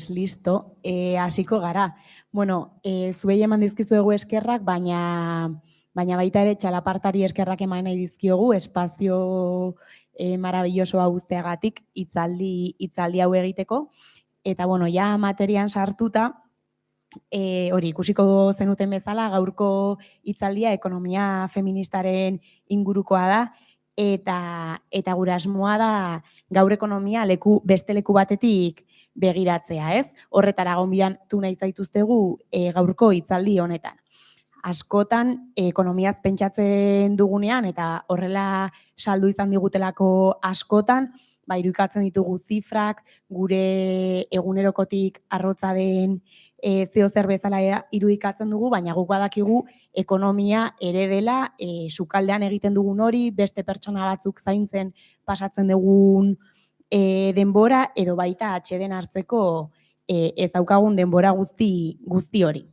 Listo, hasiko gara. Bueno, zuei eman dizkizuegu eskerrak, baina baita ere txalapartari eskerrak eman nahi dizkiogu, espazio maravilloso hau uzteagatik hitzaldi hau egiteko. Eta, bueno, ja materian sartuta, hori ikusiko zenuten bezala, gaurko hitzaldia ekonomia feministaren ingurukoa da, eta gure asmoa da gaur ekonomia beste leku batetik begiratzea, ez? Horretara gonbidatu nahi zaituztegu gaurko hitzaldi honetan. Askotan ekonomiaz pentsatzen dugunean eta horrela saldu izan digutelako askotan, irudikatzen ditugu zifrak, gure egunerokotik arrotza den zeo zer bezala irudikatzen dugu, baina guk badakigu ekonomia ere dela sukaldean egiten dugun hori, beste pertsona batzuk zaintzen pasatzen dugun denbora, edo baita atxeden hartzeko ez daukagun denbora guzti hori.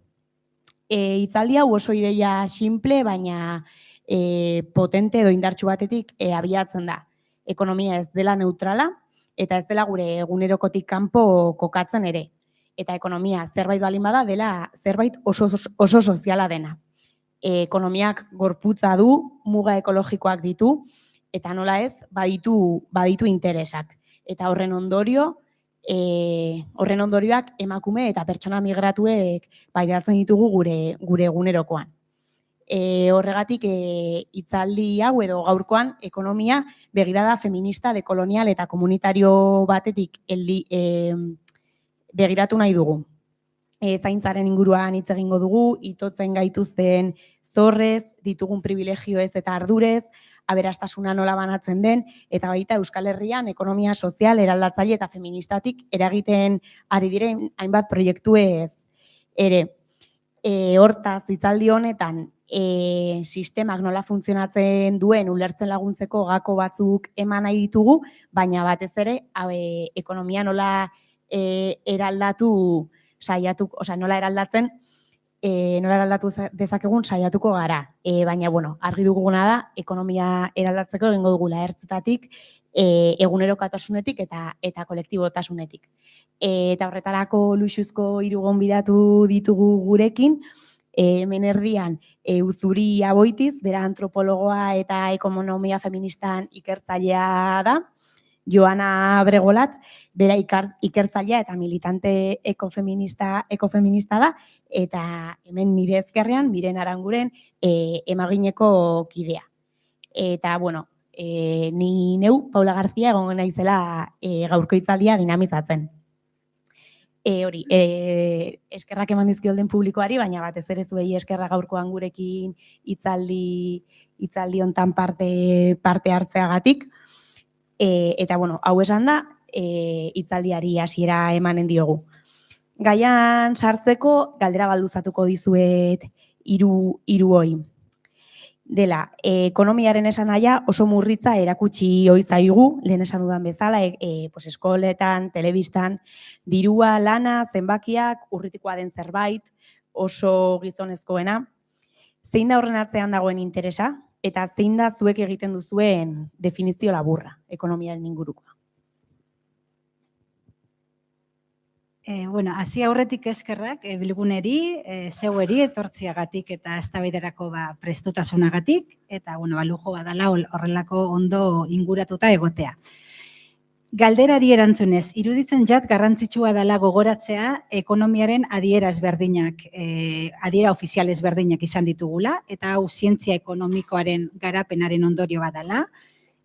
Hitzaldi hau oso ideia simple, baina potente edo indartsu batetik abiatzen da. Ekonomia ez dela neutrala, eta ez dela gure egunerokotik kanpo kokatzen ere. Eta ekonomia zerbait balin bada dela zerbait oso soziala dena. Ekonomiak gorputza du, muga ekologikoak ditu, eta nola ez, baditu interesak. Eta horren ondorioak emakume eta pertsona migratuek pairatzen ditugu gure egunerokoan. Horregatik hitzaldi hau edo gaurkoan ekonomia begirada feminista, dekolonial eta komunitario batetik begiratu nahi dugu. Zaintzaren inguruan hitz egingo dugu, itotzen gaituzten zorrez, ditugun privilegioez eta ardurez, aberastasuna nola banatzen den, eta baita Euskal Herrian ekonomia sozial, eraldatzaile eta feministatik eragiten ari diren hainbat proiektuez ere. Hortaz, hitzaldi honetan, sistemak nola funtzionatzen duen ulertzen laguntzeko gako batzuk eman nahi ditugu, baina batez ere, ekonomia nola eraldatu nola eraldatu dezakegun saiatuko gara. Baina, argi duguna da, ekonomia eraldatzeko egingo dugula ertzetatik, egunerokotasunetik eta kolektibotasunetik. Eta horretarako luxuzko 3 gonbidatu ditugu gurekin, hemen erdian Uzuri Aboitiz, bera antropologoa eta ekonomia feministan ikertzailea da, Joana Bregolat, bera ikertzailea eta militante ekofeminista da, eta hemen nire ezkerrean, Miren Aranguren emagineko kidea. Eta, ni neu, Paula García, egongo naizela gaurko hitzaldia dinamizatzen. Eskerrak eman dizkiolden publikoari, baina batez ere zuei eskerra gaurkoan gurekin hitzaldi hontan parte hartzeagatik. Eta, hau esan da, hitzaldiari hasiera emanen diogu. Gaian sartzeko, galdera balduzatuko dizuet 3 hoi. Dela, ekonomiaren esanahia oso murritza erakutsi ohi zaigu, lehen esan dudan bezala, eskoletan, telebistan, dirua, lana, zenbakiak, urritikoa den zerbait, oso gizonezkoena. Zein da horren atzean dagoen interesa? Eta zein da zuek egiten duzuen definizio laburra ekonomiaren ingurukoa? Hasi aurretik eskerrak bilguneri, zeueri etortziagatik eta eztabaidarako prestutasunagatik, eta lujo badala horrelako ondo inguratuta egotea. Galderari erantzunez, iruditzen jat garrantzitsua dela gogoratzea ekonomiaren adiera ofizial ezberdinak izan ditugula, eta hau zientzia ekonomikoaren garapenaren ondorio badala.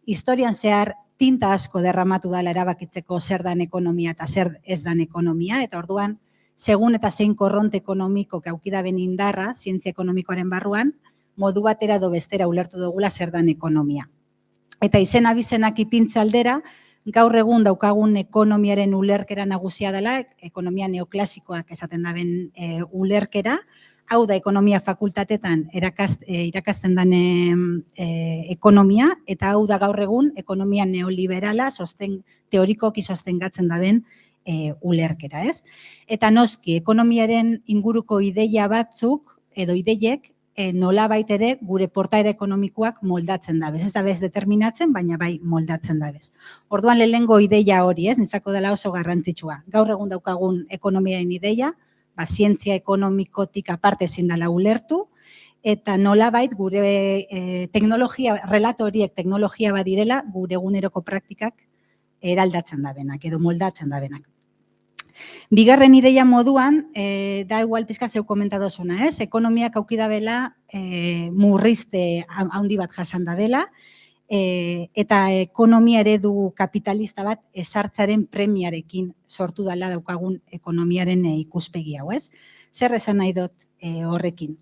Historian zehar tinta asko derramatu dela erabakitzeko zer dan ekonomia eta zer ez dan ekonomia, eta orduan, segun eta zein korronte ekonomiko aukidaben indarra, zientzia ekonomikoaren barruan, modu batera edo bestera ulertu dugula zer dan ekonomia. Eta izen abizenak ipintza aldera, gaur egun daukagun ekonomiaren ulerkera nagusia dela, ekonomia neoklasikoak esaten daben ulerkera, hau da ekonomia fakultatetan irakasten den ekonomia, eta hau da gaur egun ekonomia neoliberala teorikoki sostengatzen daben ulerkera, ez? Eta noski, ekonomiaren inguruko ideia batzuk, edo ideiek, nolabait ere gure portaera ekonomikoak moldatzen dabez. Ez dabez determinatzen, baina bai moldatzen dabez. Orduan lehenengo ideia hori, nitzako dela oso garrantzitsua. Gaur egun daukagun ekonomiaren ideia, zientzia ekonomikotik aparte ezin dela ulertu, eta nolabait gure teknologia, relato horiek teknologia badirela, gure eguneroko praktikak eraldatzen dabenak, edo moldatzen dabenak. Bigarren ideia moduan, da igual pizka zeu komentadozuna, ekonomiak aukidabela murrizte handi bat jasan dabela, eta ekonomia eredu kapitalista bat ezartzaren premiarekin sortu dela daukagun ekonomiaren ikuspegi hau, ez? Zer esan nahi dut horrekin?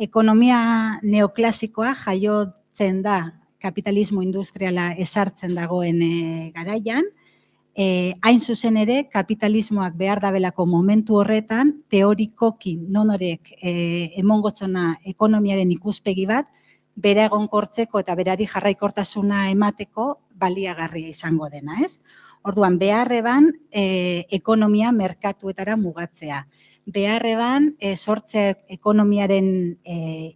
Ekonomia neoklasikoa jaiotzen da kapitalismo industriala ezartzen dagoen garaian, hain zuzen ere kapitalismoak behar dabelako momentu horretan teorikoki nonorek emongotzona ekonomiaren ikuspegi bat bera egonkortzeko eta berari jarraikortasuna emateko baliagarria izango dena, ez? Orduan, beharreban ekonomia merkatuetara mugatzea. Beharreban sortzea ekonomiaren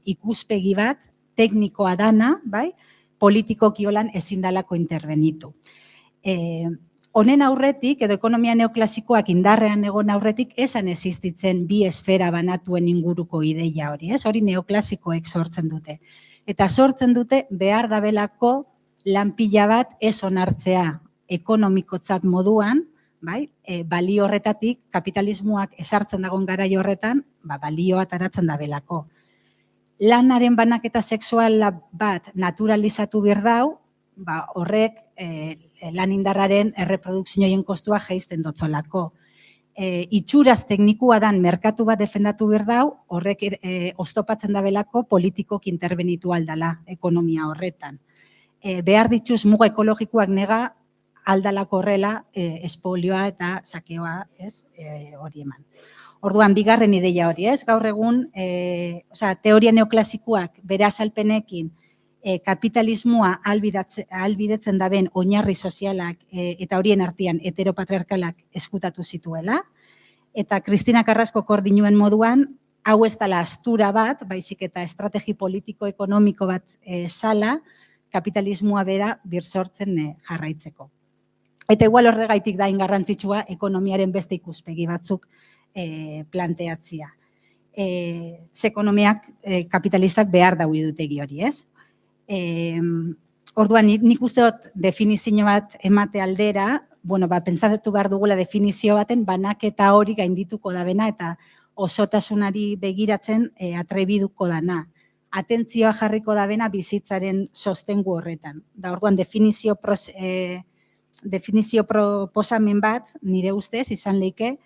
ikuspegi bat, teknikoa dana, bai, politikoki holan ezin dalako intervenitu. Honen aurretik, edo ekonomia neoklasikoak indarrean egon aurretik, esan existitzen bi esfera banatuen inguruko ideia hori, ez? Hori neoklasikoek sortzen dute. Eta sortzen dute behar dabelako lanpila bat ez onartzea ekonomikotzat moduan, bai? Balio horretatik, kapitalismoak esartzen dagoen garai horretan, balioa ateratzen dabelako. Lanaren banaketa sexuala bat naturalizatu behar dau, horrek lan indarraren erreprodukzioen kostua jaizten dotzolako. Itxuraz teknikua dan merkatu bat defendatu behar dau, horrek oztopatzen dabelako politikok intervenitu aldala ekonomia horretan. Behar dituz muga ekologikoak nega aldalako horrela espolioa eta sakeoa hori eman. Orduan, bigarren ideia hori, gaur egun, teoria neoklasikoak bere azalpenekin kapitalismoa ahalbidetzen daben oinarri sozialak eta horien artean heteropatriarkalak eskutatu zituela. Eta Kristina Carrasco koordinuen moduan, hau ez dela astura bat, baizik eta estrategi politiko-ekonomiko bat zala, kapitalismoa bera birsortzen jarraitzeko. Eta igual horregaitik da ingarrantzitsua ekonomiaren beste ikuspegi batzuk planteatzia. Ze ekonomiak kapitalistak behar daui dutegi hori, ez? Orduan, nik uste dut definizio bat emate aldera, pentsatu behar dugula definizio baten banaketa hori gaindituko dabena eta osotasunari begiratzen atrebiduko dana. Atentzioa jarriko dabena bizitzaren sostengu horretan. Da orduan, definizio proposamen bat, nire ustez, izan leike,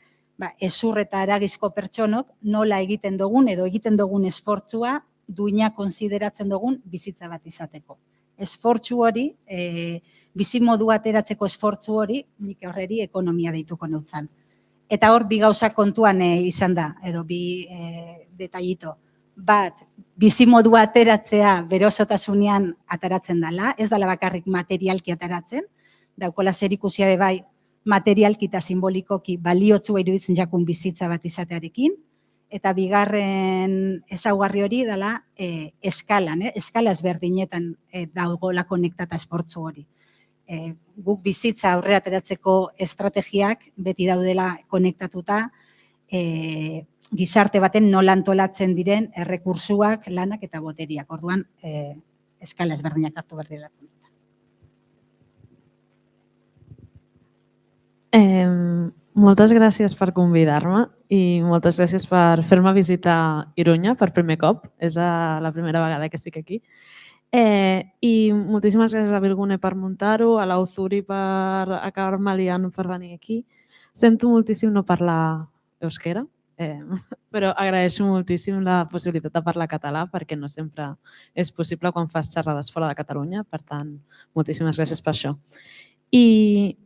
ezur eta aragizko pertsonok nola egiten dugun edo egiten dugun esfortzua duina konsideratzen dugun bizitza bat izateko. Esfortzu hori, bizimodu ateratzeko esfortzu hori, nik horreri ekonomia deituko neutzan. Eta hor, bi gauza kontuan izan da, edo bi detallito. Bat, bizimodu ateratzea berosotasunean ateratzen dela, ez dela bakarrik materialki ateratzen, daukola zer ikusia bai materialki eta simbolikoki baliotzua iruditzen jakun bizitza bat izatearekin, eta bigarren ezaugarri hori dela eskalan, eskala ezberdinetan dagoela konektata esfortzu hori. Guk bizitza aurrera ateratzeko estrategiak beti daudela konektatuta gizarte baten nola antolatzen diren errekursuak, lanak eta boteriak. Orduan, eskala ezberdinak hartu behar dela. Moltes gràcies per convidar-me i moltes gràcies per fer-me visitar Irunya per primer cop. És la primera vegada que estic aquí. I moltíssimes gràcies a Virgune per muntar-ho, a l'Auzuri per acabar-me liant per venir aquí. Sento moltíssim no parlar euskera, però agraeixo moltíssim la possibilitat de parlar català perquè no sempre és possible quan fas xerrades fora de Catalunya. Per tant, moltíssimes gràcies per això. I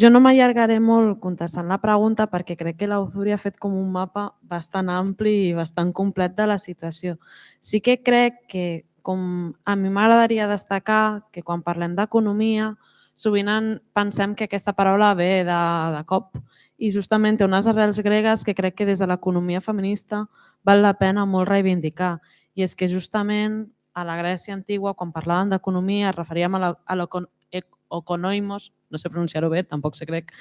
jo no m'allargaré molt contestant la pregunta perquè crec que l'Auzuri ha fet com un mapa bastant ampli i bastant complet de la situació. Sí que crec que, com a mi m'agradaria destacar, que quan parlem d'economia sovint pensem que aquesta paraula ve de cop i justament té unes arrels gregues que crec que des de l'economia feminista val la pena molt reivindicar. I és que justament a la Grècia antigua, quan parlàvem d'economia, es referíem a l'okonoimos, no sé pronunciar-ho bé, tampoc sé grec,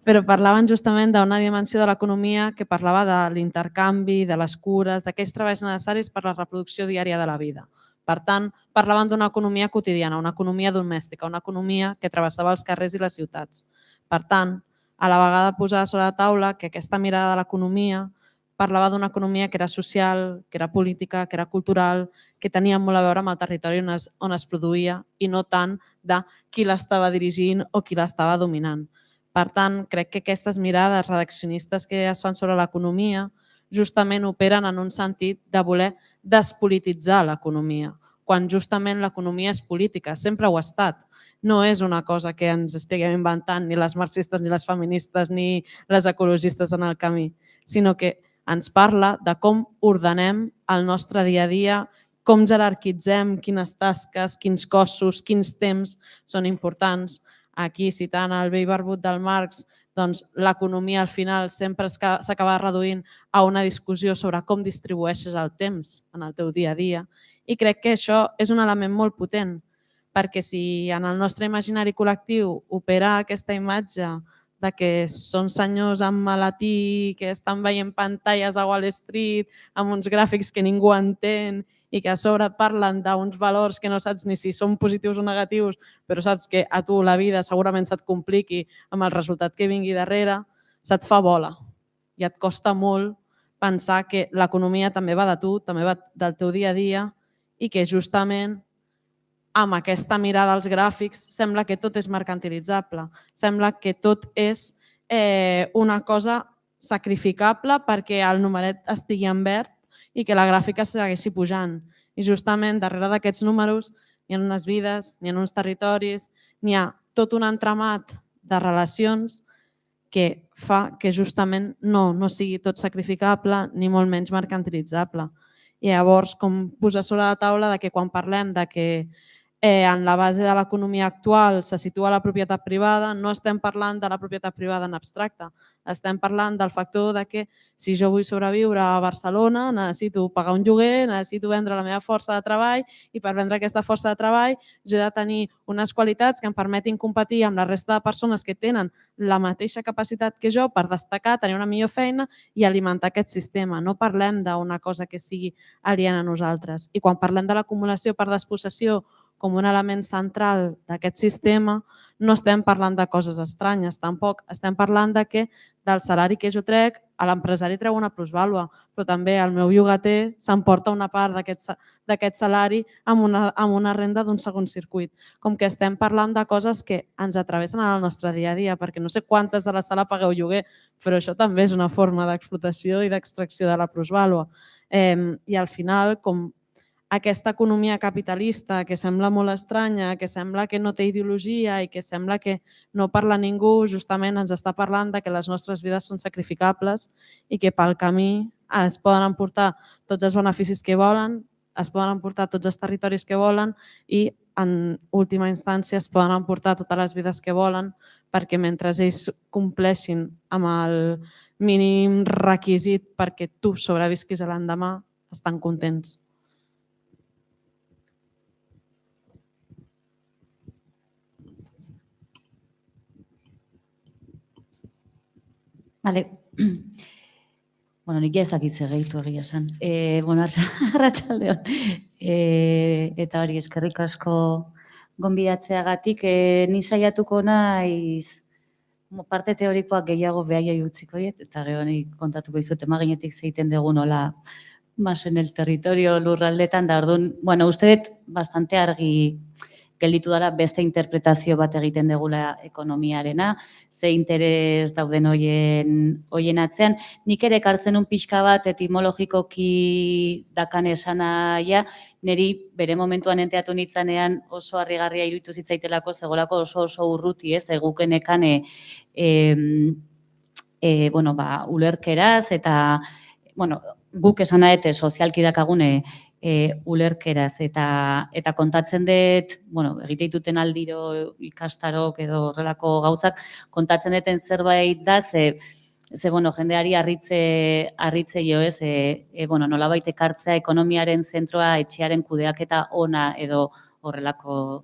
però parlaven justament d'una dimensió de l'economia que parlava de l'intercanvi, de les cures, d'aquells treballs necessaris per a la reproducció diària de la vida. Per tant, parlaven d'una economia quotidiana, una economia domèstica, una economia que travessava els carrers i les ciutats. Per tant, a la vegada posar sobre la taula que aquesta mirada de l'economia parlava d'una economia que era social, que era política, que era cultural, que tenia molt a veure amb el territori on es produïa i no tant de qui l'estava dirigint o qui l'estava dominant. Per tant, crec que aquestes mirades redaccionistes que es fan sobre l'economia justament operen en un sentit de voler despolititzar l'economia, quan justament l'economia és política, sempre ho ha estat. No és una cosa que ens estiguem inventant ni les marxistes, ni les feministes, ni les ecologistes en el camí, sinó que ens parla de com ordenem el nostre dia a dia, com jerarquitzem quines tasques, quins cossos, quins temps són importants. Aquí, citant el vell barbut del Marx, doncs l'economia al final sempre s'acaba reduint a una discussió sobre com distribueixes el temps en el teu dia a dia. I crec que això és un element molt potent, perquè si en el nostre imaginari col·lectiu opera aquesta imatge de que són senyors amb malatí que estan veient pantalles a Wall Street amb uns gràfics que ningú entén i que a sobre et parlen d'uns valors que no saps ni si són positius o negatius, però saps que a tu la vida segurament se't compliqui amb el resultat que vingui darrere, se't fa bola i et costa molt pensar que l'economia també va de tu, també va del teu dia a dia i que justament amb aquesta mirada als gràfics sembla que tot és mercantilitzable, sembla que tot és una cosa sacrificable perquè el numeret estigui en verd i que la gràfica segueixi pujant. I justament darrere d'aquests números hi ha unes vides, hi ha uns territoris, hi ha tot un entramat de relacions que fa que justament no sigui tot sacrificable ni molt menys mercantilitzable. I llavors, com posar sobre la taula que quan parlem de que en la base de l'economia actual se situa la propietat privada, no estem parlant de la propietat privada en abstracte, estem parlant del factor de que si jo vull sobreviure a Barcelona necessito pagar un lloguer, necessito vendre la meva força de treball i per vendre aquesta força de treball jo he de tenir unes qualitats que em permetin competir amb la resta de persones que tenen la mateixa capacitat que jo per destacar, tenir una millor feina i alimentar aquest sistema. No parlem d'una cosa que sigui aliena a nosaltres. I quan parlem de l'acumulació per despossessió com un element central d'aquest sistema, no estem parlant de coses estranyes, tampoc. Estem parlant que del salari que jo trec, l'empresari treu una plusvàlua, però també el meu llogater s'emporta una part d'aquest salari amb una renda d'un segon circuit. Com que estem parlant de coses que ens atravessen en el nostre dia a dia, perquè no sé quantes de la sala pagueu lloguer, però això també és una forma d'explotació i d'extracció de la plusvàlua. I al final, com aquesta economia capitalista que sembla molt estranya, que sembla que no té ideologia i que sembla que no parla ningú, justament ens està parlant de que les nostres vides són sacrificables i que pel camí es poden emportar tots els beneficis que volen, es poden emportar tots els territoris que volen i en última instància es poden emportar totes les vides que volen perquè mentre ells compleixin amb el mínim requisit perquè tu sobrevisquis a l'endemà, estan contents. Bale, nik ezakit zer gehitu egia esan. Arratsaldeon. Eta hori eskerrik asko gonbidatzeagatik, ni saiatuko naiz parte teorikoak gehiago behaiei utziko diet, eta gero nik kontatuko dizut emaginetik zeiten dugu nola en el territorio lurraldetan, da orduan, uste dut bastante argi gelditu dela beste interpretazio bat egiten degula ekonomiarena, ze interes dauden hoien atzean. Nik ere ekartzen un pixka bat etimologikoki dakan esanaia, niri bere momentuan enteatu nitzanean oso harrigarria iruditu zitzaitelako, zegolako oso urruti, ez, egukenekan ulerkeraz, eta guk esan naete sozialki dakagune ulerkeraz eta kontatzen dut, bueno, egite dituten aldiro ikastarok edo horrelako gauzak, kontatzen duten zerbait da, ze bueno, jendeari harritze jo, ez, bueno, nolabait ekartzea ekonomiaren zentroa etxearen kudeaketa ona edo horrelako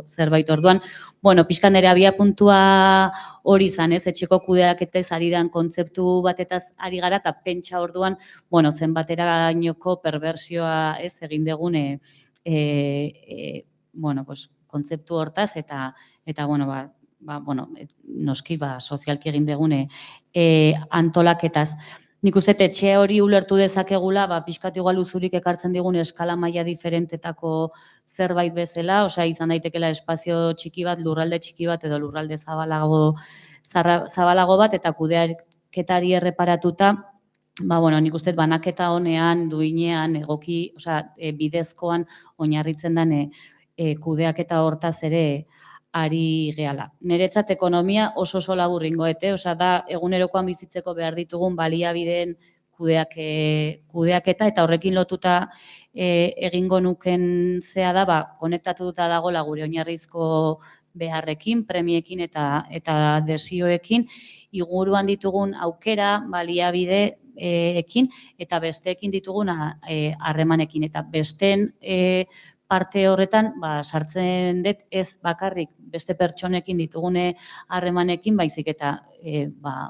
zerbait orduan. Bueno, pixkan ere abia puntua hori izan, ez, etxeko kudeaketez ari dan kontzeptu batetaz ari gara, eta pentsa orduan, bueno, zenbaterainoko perversioa ez egin degune, bueno, pues, kontzeptu hortaz, eta bueno, bueno, noski, sozialki egin degune antolaketaz. Nik uste etxe hori ulertu dezakegula, pixkat igual uzurik ekartzen digun eskala maila diferentetako zerbait bezala, osea, izan daitekela espazio txiki bat, lurralde txiki bat, edo lurralde zabalago bat, eta kudeaketari erreparatuta, bueno, nik uste banaketa honean, duinean, egoki, osea, bidezkoan oinarritzen den kudeaketa hortaz ere ari gehala. Niretzat ekonomia oso laburringo, osea, da egunerokoan bizitzeko behar ditugun baliabideen kudeaketa, eta horrekin lotuta egingo nuken zea da, konektatuta dagoela gure oinarrizko beharrekin, premiekin eta desioekin, inguruan ditugun aukera, baliabideekin, eta besteekin ditugun harremanekin, eta besteen parte horretan, sartzen dut ez bakarrik beste pertsonekin ditugune harremanekin, baizik eta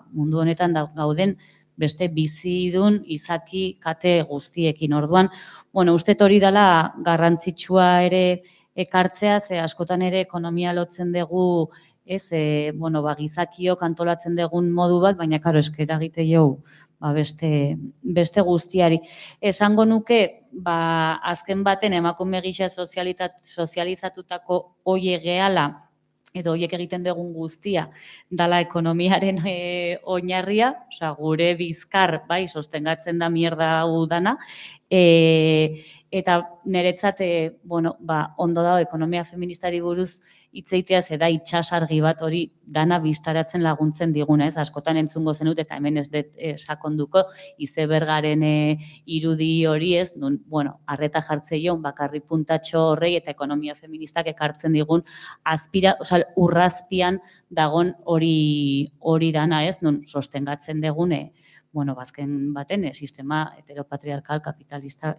mundu honetan gauden beste bizidun izaki kate guztiekin. Orduan, bueno, uste hori dela garrantzitsua ere ekartzea, ze askotan ere ekonomia lotzen dugu, ez, bueno, gizakiok antolatzen dugun modu bat, baina, karo, eskera egite jau, beste guztiari. Esango nuke, azken baten emakume gisa sozializatutako hoie gehala, edo hoiek egiten dugun guztia, dala ekonomiaren oinarria, osea, gure bizkar, sostengatzen da mierda hau dana, eta niretzat, bueno, ondo dago ekonomia feministari buruz hitzeitea, da itsasargi bat hori dana bistaratzen laguntzen diguna, ez, askotan entzungo zenut, eta hemen ez dut sakonduko, izebergaren irudi hori, ez, bueno, arreta jartzeion, bakarri puntatxo horrei, eta ekonomia feministak ekartzen digun urrazpian dagon hori dana, ez, nun sostengatzen digune, bueno, bazken baten, sistema heteropatriarkal, kapitalista,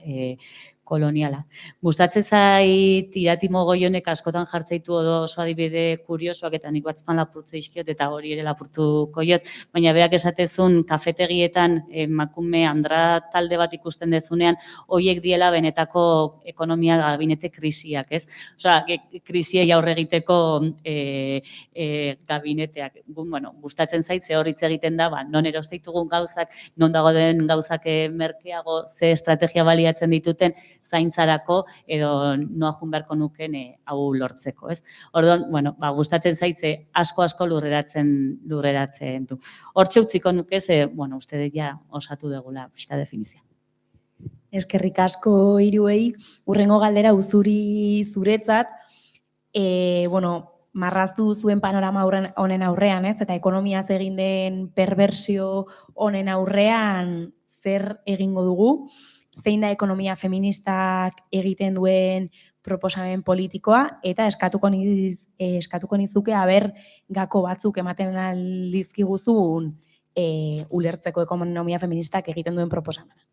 koloniala. Gustatzen zait Irati Mogoionek askotan jartzeitu oso adibide kuriosoak, eta nik batzutan lapurtze izkiot, eta hori ere lapurtuko jot, baina berak esatezun kafetegietan emakume andra talde bat ikusten dezunean, hoiek diela benetako ekonomia gabinete krisiak, ez? Osea, krisiei aurre egiteko gabineteak. Bueno, gustatzen zait, ze hor hitz egiten da, non erosteitugun gauzak, non dago den gauzak merkeago, ze estrategia baliatzen dituten, zaintzarako edo noa jun beharko nuken hau lortzeko, ez? Orduan, bueno, gustatzen zaitze asko lurreratzen du. Hortxe utziko nuke, bueno, uste ja osatu degula pixka definizia. Eskerrik asko hiruei, hurrengo galdera uzuri zuretzat, bueno, marraztu zuen panorama honen aurrean, ez? Eta ekonomiaz egin den perversio honen aurrean zer egingo dugu? Zein da ekonomia feministak egiten duen proposamen politikoa, eta eskatuko nizuke gako batzuk ematen aldizkiguzun ulertzeko ekonomia feministak egiten duen proposamena.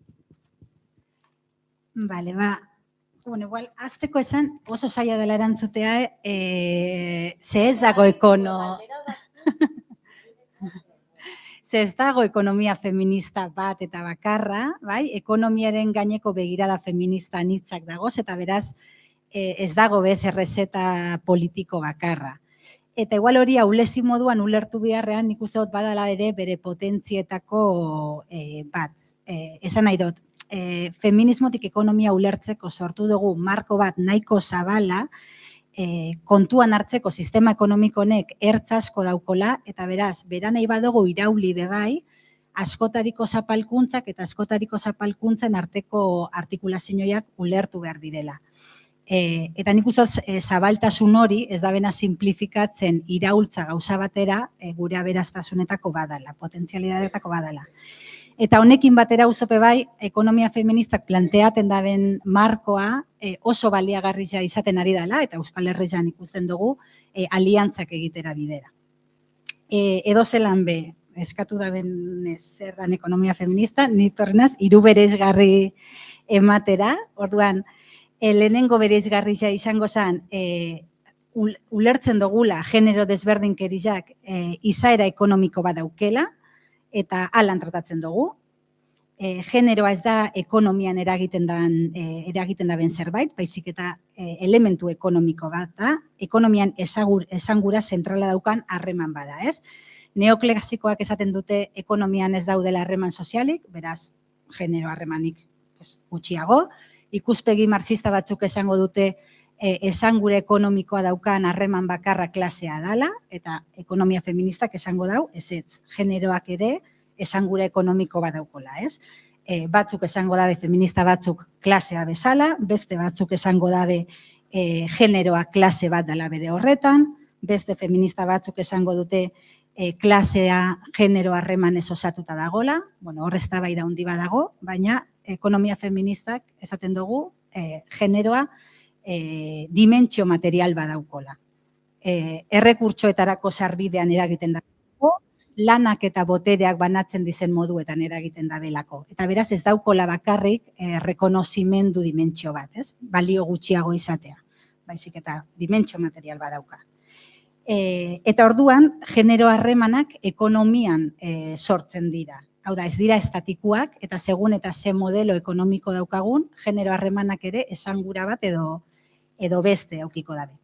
Bale, bueno, igual, azteko esan oso zaila dela erantzutea, ze ez dago Ze ez dago ekonomia feminista bat eta bakarra, bai? Ekonomiaren gaineko begirada feminista anitzak dagoz, eta beraz ez dago bez errezeta politiko bakarra. Eta igual hori ahulezi moduan ulertu beharrean nik uste dut badala ere bere potentzietako bat. Esan nahi dut, feminismotik ekonomia ulertzeko sortu dugu marko bat nahiko zabala, kontuan hartzeko sistema ekonomiko honek ertz asko daukola, eta beraz, bera nahi badugu irauli bebai, askotariko zapalkuntzak eta askotariko zapalkuntzen arteko artikulazioak ulertu behar direla. Eta nik uste zabaltasun hori ez da bena simplifikatzen iraultza gauza batera gure aberaztasunetako badala, potentzialidadetako badala. Eta honekin batera uzope bai, ekonomia feministak planteaten daben markoa oso baliagarria izaten ari dela, eta Euskal Herrian ikusten dugu aliantzak egitera bidera. Edo zelan be, eskatu daben zer dan ekonomia feminista, nitorrenaz, hiru bereizgarri ematera, orduan, lehenengo bereizgarria izango zen, ulertzen dugula genero desberdinkeriak izaera ekonomiko bat daukela, eta alan tratatzen dugu. Generoa ez da ekonomian eragiten daben zerbait, baizik eta elementu ekonomiko bat da, ekonomian esangura zentrala daukan harreman bada, ez? Neoklasikoak esaten dute ekonomian ez daudela harreman sozialik, beraz, genero harremanik gutxiago. Ikuspegi marxista batzuk esango dute esangura ekonomikoa daukan harreman bakarra klasea dala, eta ekonomia feministak esango dau, ez, generoak ere esangura ekonomiko bat daukola, ez? Batzuk esango dabe feminista batzuk klasea bezala, beste batzuk esango dabe generoa klase bat dela bere horretan, beste feminista batzuk esango dute klasea genero harremanez osatuta dagola, bueno, hor eztabaida handi badago, baina ekonomia feministak esaten dugu generoa dimentsio material badaukola. Errekurtsoetarako sarbidean eragiten da, lanak eta botereak banatzen dizen moduetan eragiten da belako. Eta beraz ez daukola bakarrik rekonozimendu dimentsio bat, ez? Balio gutxiago izatea, baizik eta dimentsio material badauka. Eta orduan, genero harremanak ekonomian sortzen dira. Hau da, ez dira estatikuak, eta segun eta ze modelo ekonomiko daukagun, genero harremanak ere esangura bat edo beste aukiko dabe.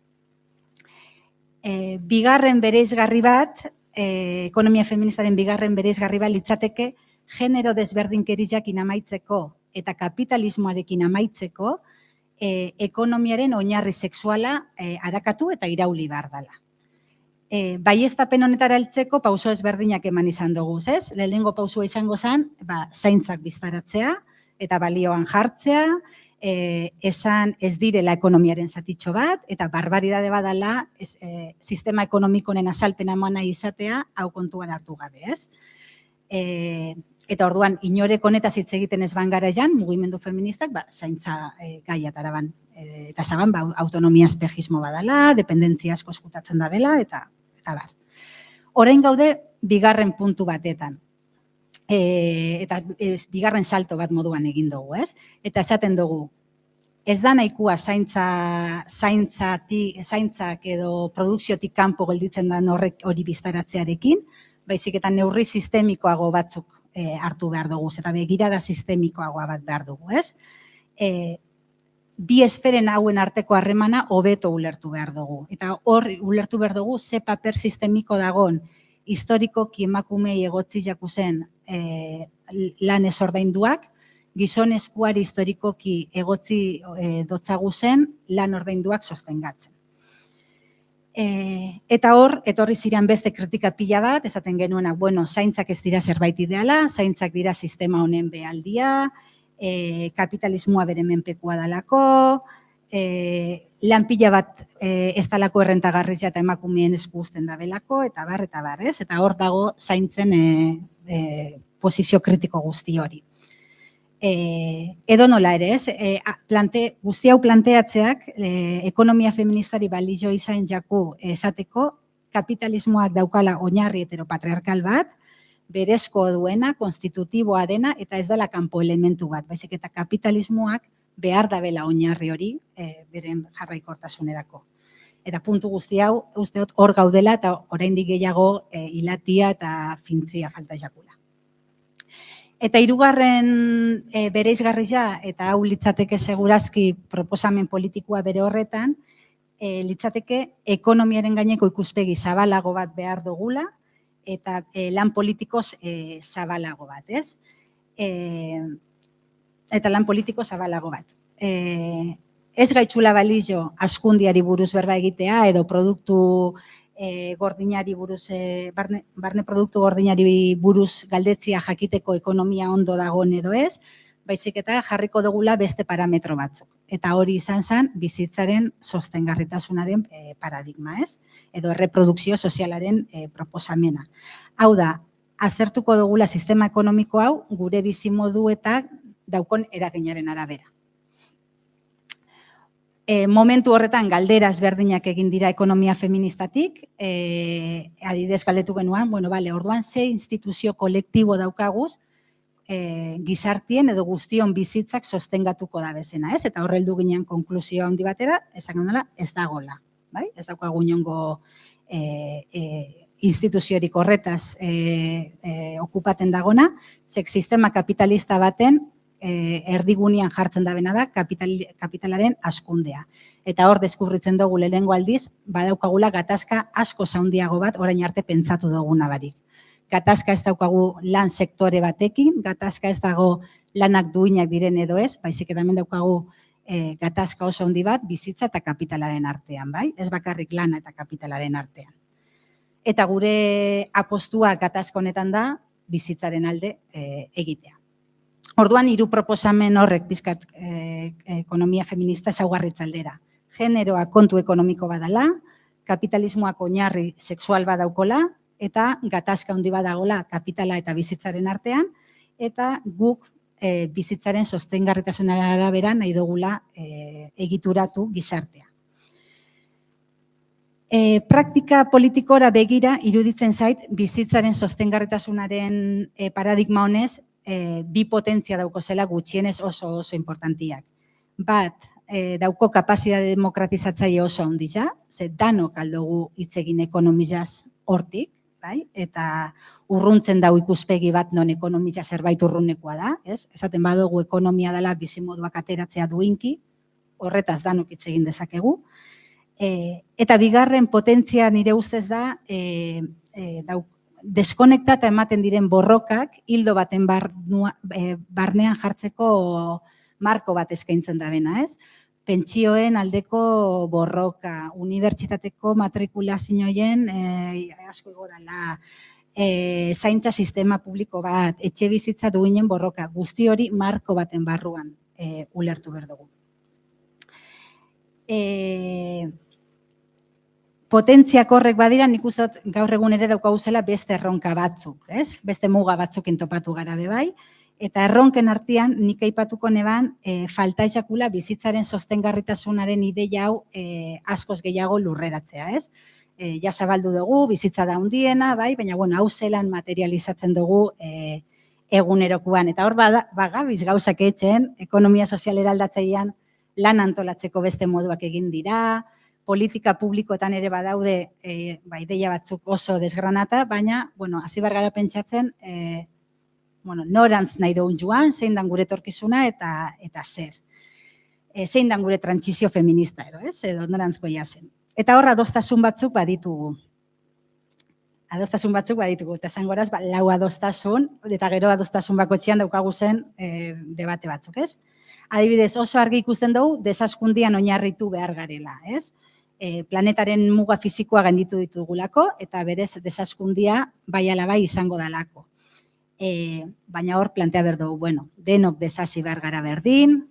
Bigarren bereizgarri bat, ekonomia feministaren bigarren bereizgarri bat litzateke genero desberdinkeriakin amaitzeko eta kapitalismoarekin amaitzeko ekonomiaren oinarri sexuala arakatu eta irauli behar dela. Baieztapen honetara heltzeko pauso ezberdinak eman izan dugu, ez? Lehenengo pausua izango zen, zaintzak biztaratzea eta balioan jartzea, esan ez direla ekonomiaren zatitxo bat, eta barbaridade badala sistema ekonomikonen azalpena emana izatea hau kontuan hartu gabe, ez? Eta orduan, inorek honetaz hitz egiten ez ban garaian, mugimendu feministak, zaintza gaiatara ban. Eta zaban, autonomia espejismo badala, dependentzia asko eskutatzen da bela, eta bar. Orain gaude, bigarren puntu batetan. Eta bigarren salto bat moduan egin dugu, ez? Eta esaten dugu, ez da nahikoa zaintzak edo produkziotik kanpo gelditzen da hori biztaratzearekin, baizik eta neurri sistemikoago batzuk hartu behar dugu, eta begirada sistemikoagoa bat behar dugu, ez? Bi esferen hauen arteko harremana hobeto ulertu behar dugu. Eta hor ulertu behar dugu ze paper sistemiko dagon historikoki emakumei egotzi jakuzen lan ez ordainduak, gizonezkoari historikoki egotzi dotzagu zen lan ordainduak sostengatzen. Eta hor, etorri ziren beste kritika pila bat, esaten genuena, zaintzak ez dira zerbait ideala, zaintzak dira sistema honen behaldia, kapitalismoa bere menpekoa dalako, lan pila bat ez dalako errentagarria eta emakumeen esku uzten da belako, eta bar, ez? Eta hor dago zaintzen posizio kritiko guzti hori. Edo nola ere, ez? Guzti hau planteatzeak ekonomia feministari balio izan jaku esateko, kapitalismoak daukala oinarri heteropatriarkal bat, berezko duena, konstitutiboa dena, eta ez dela kanpo elementu bat, baizik eta kapitalismoak behar dabela oinarri hori beren jarraikortasunerako. Eta puntu guzti hau, usteot hor gaudela eta oraindik gehiago hilatia eta fintzia falta jakula. Eta hirugarren bereizgarria, eta hau litzateke segurazki proposamen politikoa bere horretan, litzateke ekonomiaren gaineko ikuspegi zabalago bat behar dugula, eta lan politikoz zabalago bat, ez? Eta lan politiko zabalago bat. Ez gaitzula balio hazkundiari buruz berba egitea, edo produktu gordinari buruz, barne produktu gordinari buruz galdetzia jakiteko ekonomia ondo dagoen edo ez, baizik eta jarriko dugula beste parametro batzuk. Eta hori izan zen bizitzaren sostengarritasunaren paradigma, ez? Edo erreprodukzio sozialaren proposamena. Hau da, aztertuko dugula sistema ekonomiko hau gure bizimodu eta daukon eraginaren arabera. Momentu horretan galdera ezberdinak egin dira ekonomia feministatik, adibidez galdetu genuen, orduan ze instituzio kolektibo daukaguz gizartien edo guztion bizitzak sostengatuko da bezena, ez? Eta horreldu ginen konklusio handi batera, esan dela, ez dagoela, bai? Ez daukagu inongo instituziorik horretaz okupaten dagona, sistema kapitalista baten erdigunean jartzen da bena da kapitalaren hazkundea. Eta hor deskubritzen dugu lehenengo aldiz, badaukagula gatazka asko handiago bat orain arte pentsatu duguna barik. Gatazka ez daukagu lan sektore batekin, gatazka ez dago lanak duinak diren edo ez, baizik eta hemen daukagu gatazka oso handi bat bizitza eta kapitalaren artean, bai? Ez bakarrik lana eta kapitalaren artean. Eta gure apostua gatazka honetan da bizitzaren alde egitea. Orduan, 3 proposamen horrek pizkat ekonomia feminista ezaugarritzaldera. Generoa kontu ekonomiko badala, kapitalismoak oinarri sexual badaukola, eta gatazka handi badagola kapitala eta bizitzaren artean, eta guk bizitzaren sostengarritasunaren arabera nahi dugula egituratu gizartea. Praktika politikora begira iruditzen zait bizitzaren sostengarritasunaren paradigma honez bi potentzia dauko zela gutxienez oso importantiak. Bat, dauko kapazitate demokratizatzaile oso handia, ze danok aldugu hitz egin ekonomiaz hortik, bai? Eta urruntzen dau ikuspegi bat non ekonomia zerbait urrunekoa da, ez? Esaten badugu ekonomia dela bizimoduak ateratzea duinki, horretaz danok hitz egin dezakegu. Eta bigarren potentzia nire ustez da deskonektata ematen diren borrokak hildo baten barnean jartzeko marko bat eskaintzen da bena, ez? Pentsioen aldeko borroka, unibertsitateko matrikulazioen asko igo dela, zaintza sistema publiko bat, etxe bizitza duinen borroka, guzti hori marko baten barruan ulertu behar dugu. Potentziak horrek badira, nik uste dut gaur egun ere daukagu zela beste erronka batzuk, ez? Beste muga batzukin topatu gara bebai, eta erronken artean nik aipatuko neban falta ejakula bizitzaren sostengarritasunaren ideia hau askoz gehiago lurreratzea, ez? Ja zabaldu dugu, bizitza da handiena, bai, baina hau zelan materializatzen dugu egunerokoan. Eta hor bagabiz gauzak etxen, ekonomia sozialera aldatzeian lan antolatzeko beste moduak egin dira, politika publikoetan ere badaude ideia batzuk oso desgranata, baina, hasi behar gara pentsatzen, norantz nahi dugun joan, zein dan gure etorkizuna eta zer. Zein dan gure trantsizio feminista edo, ez? Edo norantz goia zen. Eta hor adostasun batzuk baditugu. Eta zangoraz, 4 adostasun, eta gero adostasun bakotxean daukagu zen debate batzuk, ez? Adibidez, oso argi ikusten dugu, desazkundian oinarritu behar garela, ez? Planetaren muga fizikoa gainditu ditugulako, eta berez desazkundia bai ala bai izango dalako. Baina hor plantea behar dugu, denok deshazi behar gara berdin,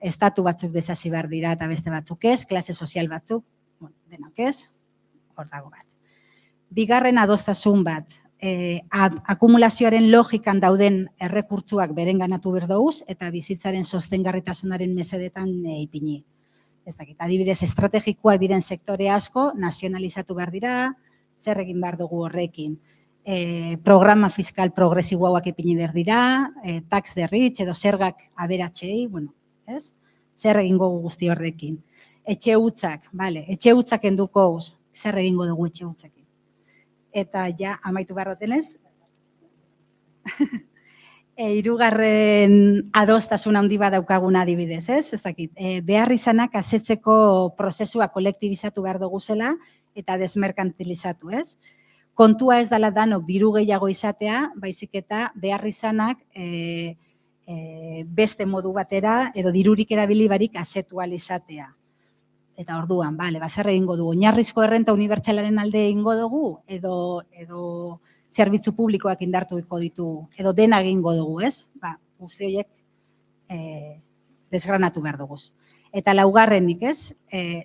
estatu batzuk deshazi behar dira eta beste batzuk ez, klase sozial batzuk, denok ez, hor dago bat. Bigarren adostasun bat, akumulazioaren logikan dauden errekurtzuak berenganatu behar duguz eta bizitzaren sostengarritasunaren mesedetan ipini. Ez dakit, adibidez estrategikoak diren sektore asko, nazionalizatu behar dira, zer egin behar dugu horrekin. Programa fiskal progresibo hauak ipini behar dira, tax the rich edo zergak aberatxei, ez? Zer egingo guzti horrekin. Etxe hutzak, etxe hutzak enduko uz, zer egingo dugu etxe hutzekin. Eta ja, amaitu behar dutenez, hirugarren adostasun handi bat daukagun adibidez, ez? Ez dakit, behar izanak asetzeko prozesua kolektibizatu behar dugu zela eta desmerkantilizatu, ez? Kontua ez dela danok diru gehiago izatea, baizik eta behar izanak beste modu batera edo dirurik erabili barik asetu ahal izatea. Eta orduan, zer egingo dugu, oinarrizko errenta unibertsalaren alde egingo dugu, edo zerbitzu publikoak indartuko ditugu, edo dena egingo dugu, ez? Guzti horiek desgranatu behar dugu. Eta laugarrenik, ez?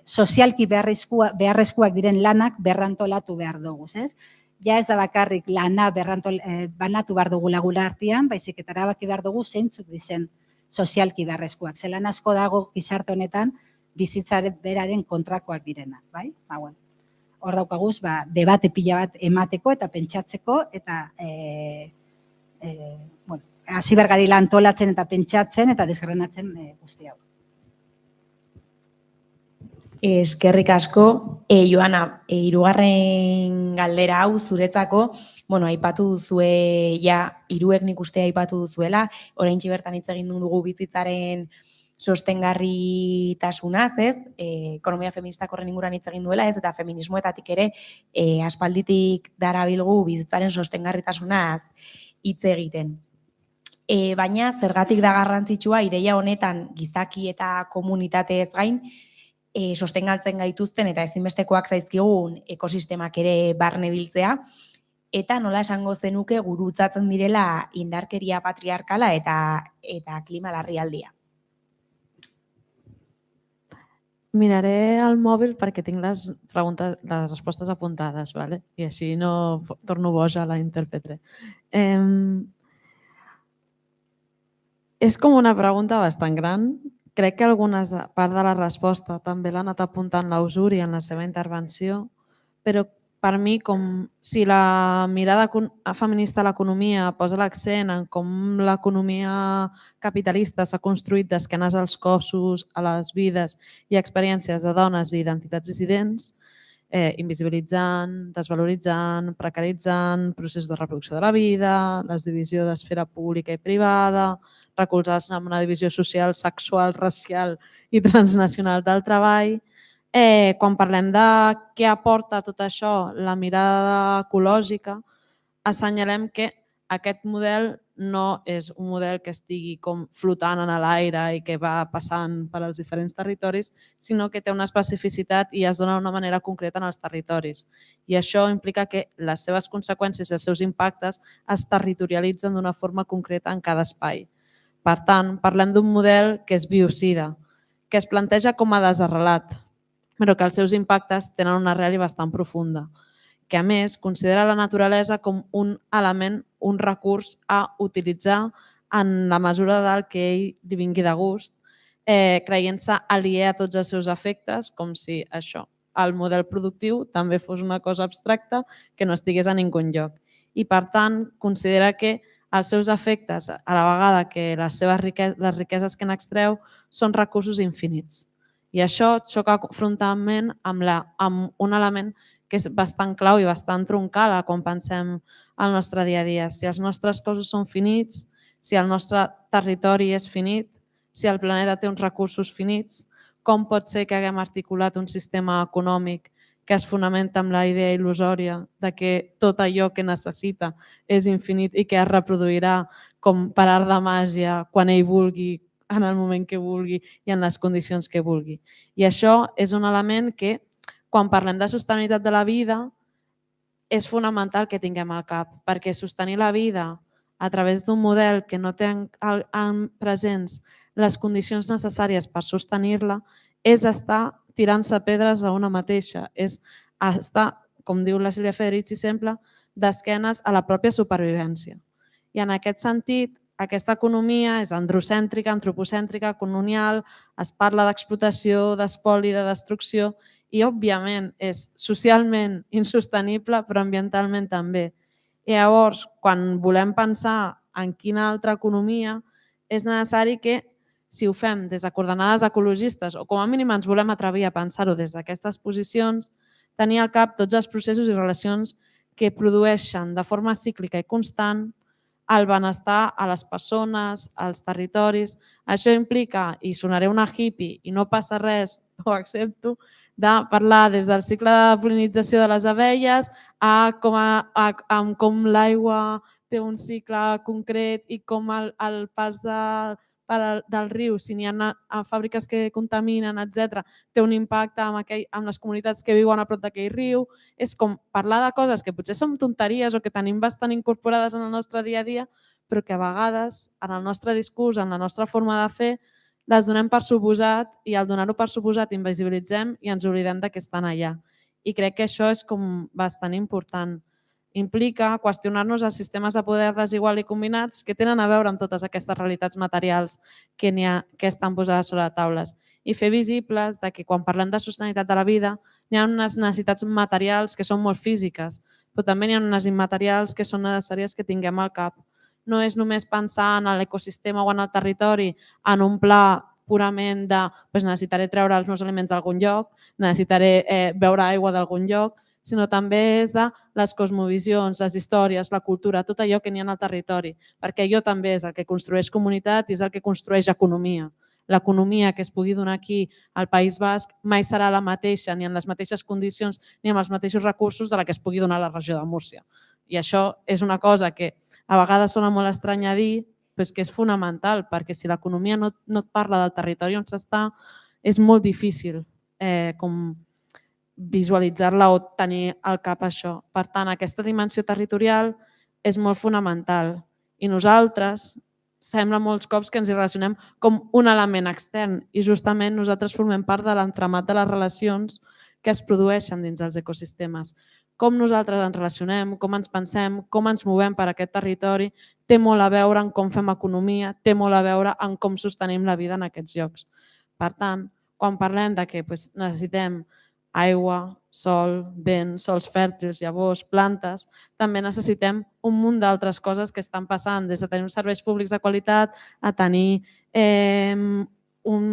Sozialki beharrezkoak diren lanak berrantolatu behar dugu, ez? ja ez da bakarrik lana banatu behar dugu lagula artean, baizik eta erabaki behar dugu zeintzuk dizen sozialki beharrezkoak. Zelan asko dago gizarte honetan bizitzaren beraren kontrakoak direnak, bai? Hor daukaguz, debate pila bat emateko eta pentsatzeko, eta hasi bergarila antolatzen eta pentsatzen eta desgranatzen guzti hau. Eskerrik asko. Joana, hirugarren galdera hau zuretzako, aipatu duzue, hiruek nik uste aipatu duzuela, oraintxe bertan hitz egin dugu bizitzaren sostengarritasunaz, ez? Ekonomia feministak horren inguruan hitz egin duela, ez? Eta feminismoetatik ere aspalditik darabilgu bizitzaren sostengarritasunaz hitz egiten. Baina zergatik da garrantzitsua ideia honetan gizaki eta komunitatez gain sostengatzen gaituzten eta ezinbestekoak zaizkigun ekosistemak ere barne biltzea, eta nola esango zenuke gurutzatzen direla indarkeria patriarkala eta klima larrialdia. Miraré al mòbil perquè tinc les respostes apuntades, ¿vale? I així no torno boja a la intèrprete. És com una pregunta bastant gran. Crec que algunes part de la resposta també l'ha anat apuntant l'Ausuri en la seva intervenció, però per mi, com si la mirada feminista a l'economia posa l'accent en com l'economia capitalista s'ha construït d'esquenes als cossos, a les vides i experiències de dones i identitats dissidents, invisibilitzant, desvaloritzant, precaritzant, procés de reproducció de la vida, la divisió d'esfera pública i privada, recolzar-se en una divisió social, sexual, racial i transnacional del treball. Quan parlem de què aporta tot això, la mirada ecològica, assenyalem que aquest model no és un model que estigui com flotant en l'aire i que va passant per als diferents territoris, sinó que té una especificitat i es dona d'una manera concreta en els territoris. I això implica que les seves conseqüències i els seus impactes es territorialitzen d'una forma concreta en cada espai. Per tant, parlem d'un model que és biocida, que es planteja com a desarrelat, però que els seus impactes tenen una arrel bastant profunda, que a més considera la naturalesa com un element, un recurs a utilitzar en la mesura del que ell li vingui de gust, creient-se aliè a tots els seus efectes, com si això, el model productiu també fos una cosa abstracta que no estigués a ningú lloc. I per tant, considera que els seus efectes, a la vegada que les riqueses que n'extreu, són recursos infinits. I això xoca frontalment amb un element que és bastant clau i bastant troncal quan pensem al nostre dia a dia. Si els nostres cossos són finits, si el nostre territori és finit, si el planeta té uns recursos finits, com pot ser que haguem articulat un sistema econòmic que es fonamenta en la idea il·lusòria de que tot allò que necessita és infinit i que es reproduirà com per art de màgia quan ell vulgui, en el moment que vulgui i en les condicions que vulgui. I això és un element que, quan parlem de sostenibilitat de la vida, és fonamental que tinguem al cap, perquè sostenir la vida a través d'un model que no té presents les condicions necessàries per sostenir-la és estar tirant-se pedres a una mateixa, és estar, com diu la Sílvia Federici sempre, d'esquenes a la pròpia supervivència. I en aquest sentit, aquesta economia és androcèntrica, antropocèntrica, colonial, es parla d'explotació, d'espoli, de destrucció i, òbviament, és socialment insostenible, però ambientalment també. I llavors, quan volem pensar en quina altra economia, és necessari que, si ho fem des de coordenades ecologistes o com a mínim ens volem atrevir a pensar-ho des d'aquestes posicions, tenir al cap tots els processos i relacions que produeixen de forma cíclica i constant el benestar a les persones, als territoris. Això implica, i sonaré una hippie i no passa res, ho accepto, de parlar des del cicle de polinització de les abelles a com l'aigua té un cicle concret i com el pas del riu, si n'hi ha fàbriques que contaminen, etc., té un impacte en les comunitats que viuen a prop d'aquell riu. És com parlar de coses que potser són tonteries o que tenim bastant incorporades en el nostre dia a dia, però que a vegades en el nostre discurs, en la nostra forma de fer, les donem per suposat i al donar-ho per suposat invisibilitzem i ens oblidem que estan allà. I crec que això és com bastant important. implica qüestionar-nos els sistemes de poder desigual i combinats que tenen a veure amb totes aquestes realitats materials que estan posades sobre les taules i fer visibles que quan parlem de sostenibilitat de la vida hi ha unes necessitats materials que són molt físiques, però també hi ha unes immaterials que són necessàries que tinguem al cap. No és només pensar en l'ecosistema o en el territori en un pla purament de necessitaré treure els meus aliments d'algun lloc, necessitaré beure aigua d'algun lloc, sinó també és de les cosmovisions, les històries, la cultura, tot allò que n'hi ha al territori, perquè allò també és el que construeix comunitat i és el que construeix economia. L'economia que es pugui donar aquí al País Basc mai serà la mateixa, ni en les mateixes condicions, ni amb els mateixos recursos de la que es pugui donar a la regió de Múrcia. I això és una cosa que a vegades sona molt estrany a dir, però és que és fonamental, perquè si l'economia no et parla del territori on s'està, és molt difícil com visualitzar-la o tenir al cap això. Per tant, aquesta dimensió territorial és molt fonamental i nosaltres sembla molts cops que ens hi relacionem com un element extern i justament nosaltres formem part de l'entramat de les relacions que es produeixen dins dels ecosistemes. Com nosaltres ens relacionem, com ens pensem, com ens movem per aquest territori, té molt a veure en com fem economia, té molt a veure en com sostenim la vida en aquests llocs. Per tant, quan parlem de que necessitem aigua, sol, vent, sols fèrtils, llavors, plantes, també necessitem un munt d'altres coses que estan passant, des de tenir uns serveis públics de qualitat a tenir un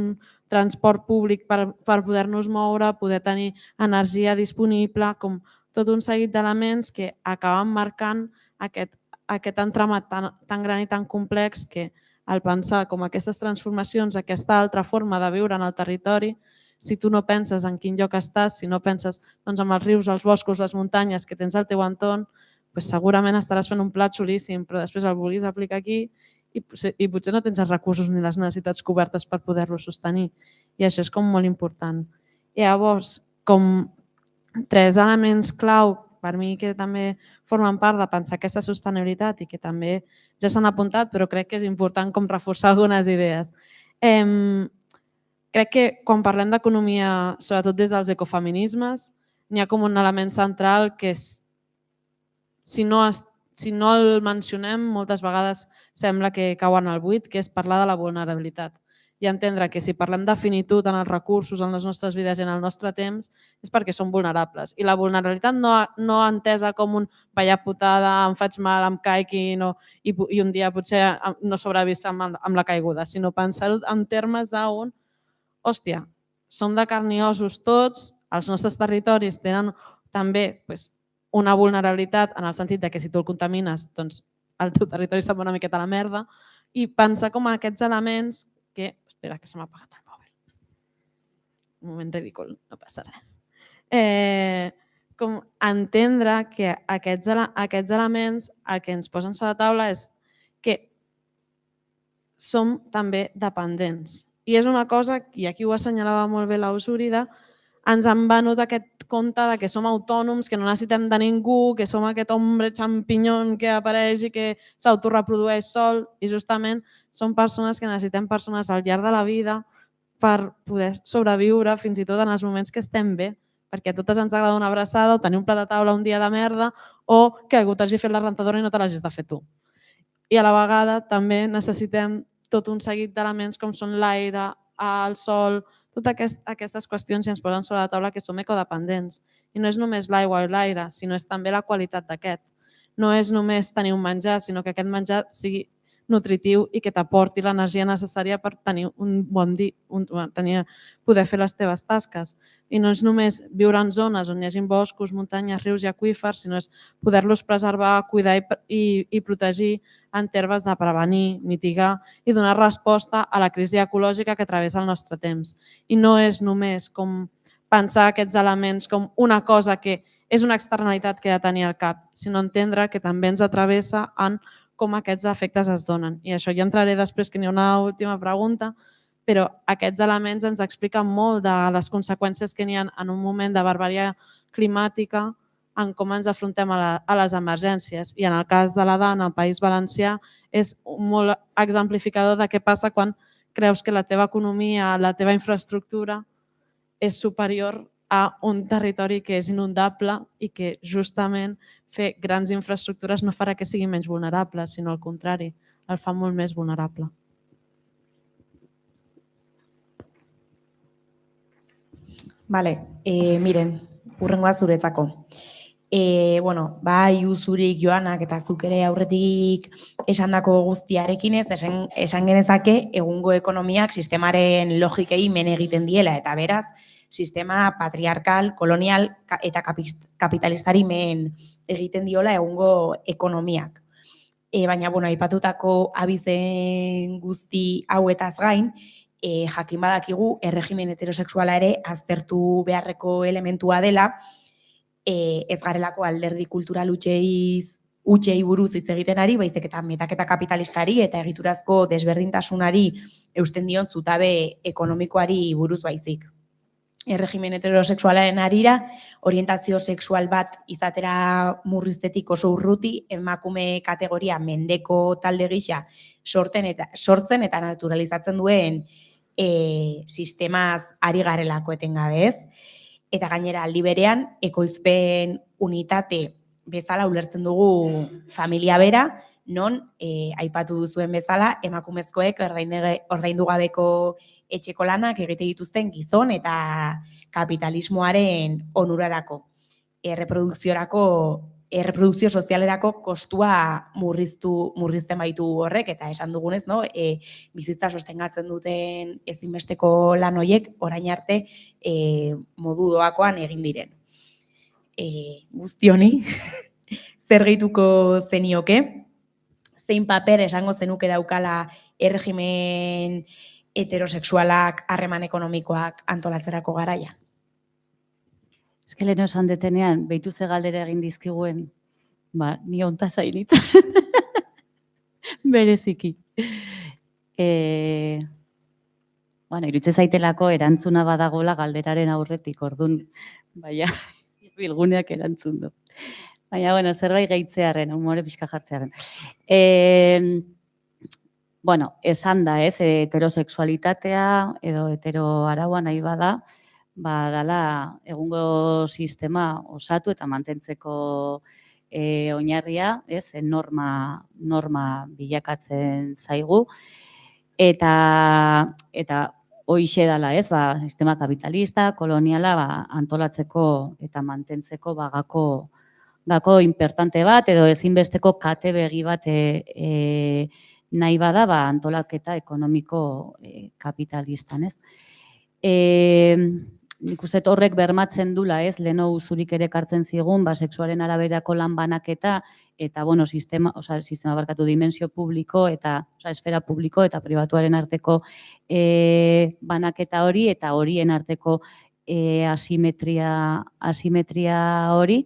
transport públic per poder-nos moure, poder tenir energia disponible, com tot un seguit d'elements que acaben marcant aquest entramat tan gran i tan complex que al pensar com aquestes transformacions, aquesta altra forma de viure en el territori, si tu no penses en quin lloc estàs, si no penses en els rius, els boscos, les muntanyes que tens al teu entorn, segurament estaràs fent un plat xulíssim, però després el vulguis aplicar aquí i potser no tens els recursos ni les necessitats cobertes per poder-lo sostenir. I això és com molt important. I llavors, com 3 elements clau per mi que també formen part de pensar aquesta sostenibilitat i que també ja s'han apuntat, però crec que és important com reforçar algunes idees. Crec que quan parlem d'economia, sobretot des dels ecofeminismes, n'hi ha com un element central que si no el mencionem moltes vegades sembla que cau en el buit, que és parlar de la vulnerabilitat i entendre que si parlem de finitud en els recursos, en les nostres vides i en el nostre temps és perquè som vulnerables. I la vulnerabilitat no entesa com un ballar putada, em faig mal, em caic i un dia potser no sobrevisc amb la caiguda, sinó pensar-ho en termes d'un hòstia, som de carn i ossos tots, els nostres territoris tenen també una vulnerabilitat en el sentit que si tu el contamines, doncs el teu territori se'n va una miqueta a la merda i pensar com aquests elements que... Espera, que se m'ha apagat el mòbil. Un moment ridícul, no passa res. Com entendre que aquests elements el que ens posen sobre la taula és que som també dependents. I és una cosa, i aquí ho assenyalava molt bé l'Ausúrida, ens han venut aquest conte que som autònoms, que no necessitem de ningú, que som aquest hombre xampinyón que apareix i que s'autoreprodueix sol i justament som persones que necessitem persones al llarg de la vida per poder sobreviure fins i tot en els moments que estem bé, perquè a totes ens agrada una abraçada o tenir un plat de taula un dia de merda o que algú t'hagi fet la rentadora i no te l'hagis de fer tu. I a la vegada també necessitem tot un seguit d'elements com són l'aire, el sol, totes aquestes qüestions ens posen sobre la taula que som ecodependents. I no és només l'aigua o l'aire, sinó és també la qualitat d'aquest. No és només tenir un menjar, sinó que aquest menjar sigui nutritiu i que t'aporti l'energia necessària per tenir un bon dia, poder fer les teves tasques. I no és només viure en zones on hi hagi boscos, muntanyes, rius i aqüífers, sinó és poder-los preservar, cuidar i protegir en termes de prevenir, mitigar i donar resposta a la crisi ecològica que travessa el nostre temps. I no és només com pensar aquests elements com una cosa que és una externalitat que ha de tenir al cap, sinó entendre que també ens travessa en com aquests efectes es donen. I això ja entraré després, que n'hi ha una última pregunta, però aquests elements ens expliquen molt de les conseqüències que n'hi ha en un moment de barbària climàtica en com ens afrontem a les emergències. I en el cas de la Dana, al País Valencià, és molt exemplificador de què passa quan creus que la teva economia, la teva infraestructura és superior a un territori que és inundable i que justament fer grans infraestructures no farà que sigui menys vulnerable, sinó al contrari, el fa molt més vulnerable. Vale, miren, hurrengoa zuretzako. Bai Uzurik, Joanak eta zuk ere aurretik esandako guztiarekin esan genezake egungo ekonomiak sistemaren logikei men egiten diela eta beraz, sistema patriarkal, kolonial eta kapitalistari men egiten diola egungo ekonomiak. Baina, aipatutako abizen guzti hauetaz gain, jakin badakigu erregimen heterosexuala ere aztertu beharreko elementua dela, ez garelako alderdi kultural hutsei buruz hitz egiten ari, baizik eta metaketa kapitalistari eta egiturazko desberdintasunari eusten dion zutabe ekonomikoari buruz baizik. Erregimen heterosexualaren arira, orientazio sexual bat izatera murriztetik oso urruti, emakume kategoria mendeko talde gisa sortzen eta naturalizatzen duen sistemaz ari garelako etengabe ez. Eta gainera aldi berean, ekoizpen unitate bezala ulertzen dugu familia bera, non, aipatu duzuen bezala, emakumezkoek ordaindu gabeko etxeko lanak egite dituzten gizon eta kapitalismoaren onurarako. Erreprodukzio sozialerako kostua murrizten baitu horrek, eta esan dugunez, bizitza sostengatzen duten ezinbesteko lan horiek orain arte modu doakoan egin diren. Guzti honi, zer gehituko zenioke? Zein paper esango zenuke daukala erregimen heterosexualak harreman ekonomikoak antolatzerako garaian? Ez que leheno esan detenean, behitu ze galdera egin dizkiguen, ni onta zainitza. Bereziki. Irutze zaitelako erantzuna badagola galderaren aurretik, orduan, bilguneak erantzun du. Baina, zerbait gehitzearen, humore pixka jartzearen. Esan da, heterosexualitatea edo heteroaraua nahi bada, dala egungo sistema osatu eta mantentzeko oinarria, norma bilakatzen zaigu, eta hoixe dala, sistema kapitalista, koloniala antolatzeko eta mantentzeko gako importante bat, edo ezinbesteko kate begi bat nahi bada antolaketa ekonomiko kapitalistan, ez? Nik uste horrek bermatzen dula, leheno Uzurik ere kartzen zigun, sexuaren araberako lan banaketa, eta, sistema barkatu dimensio publiko, eta esfera publiko eta pribatuaren arteko banaketa hori, eta horien arteko asimetria hori,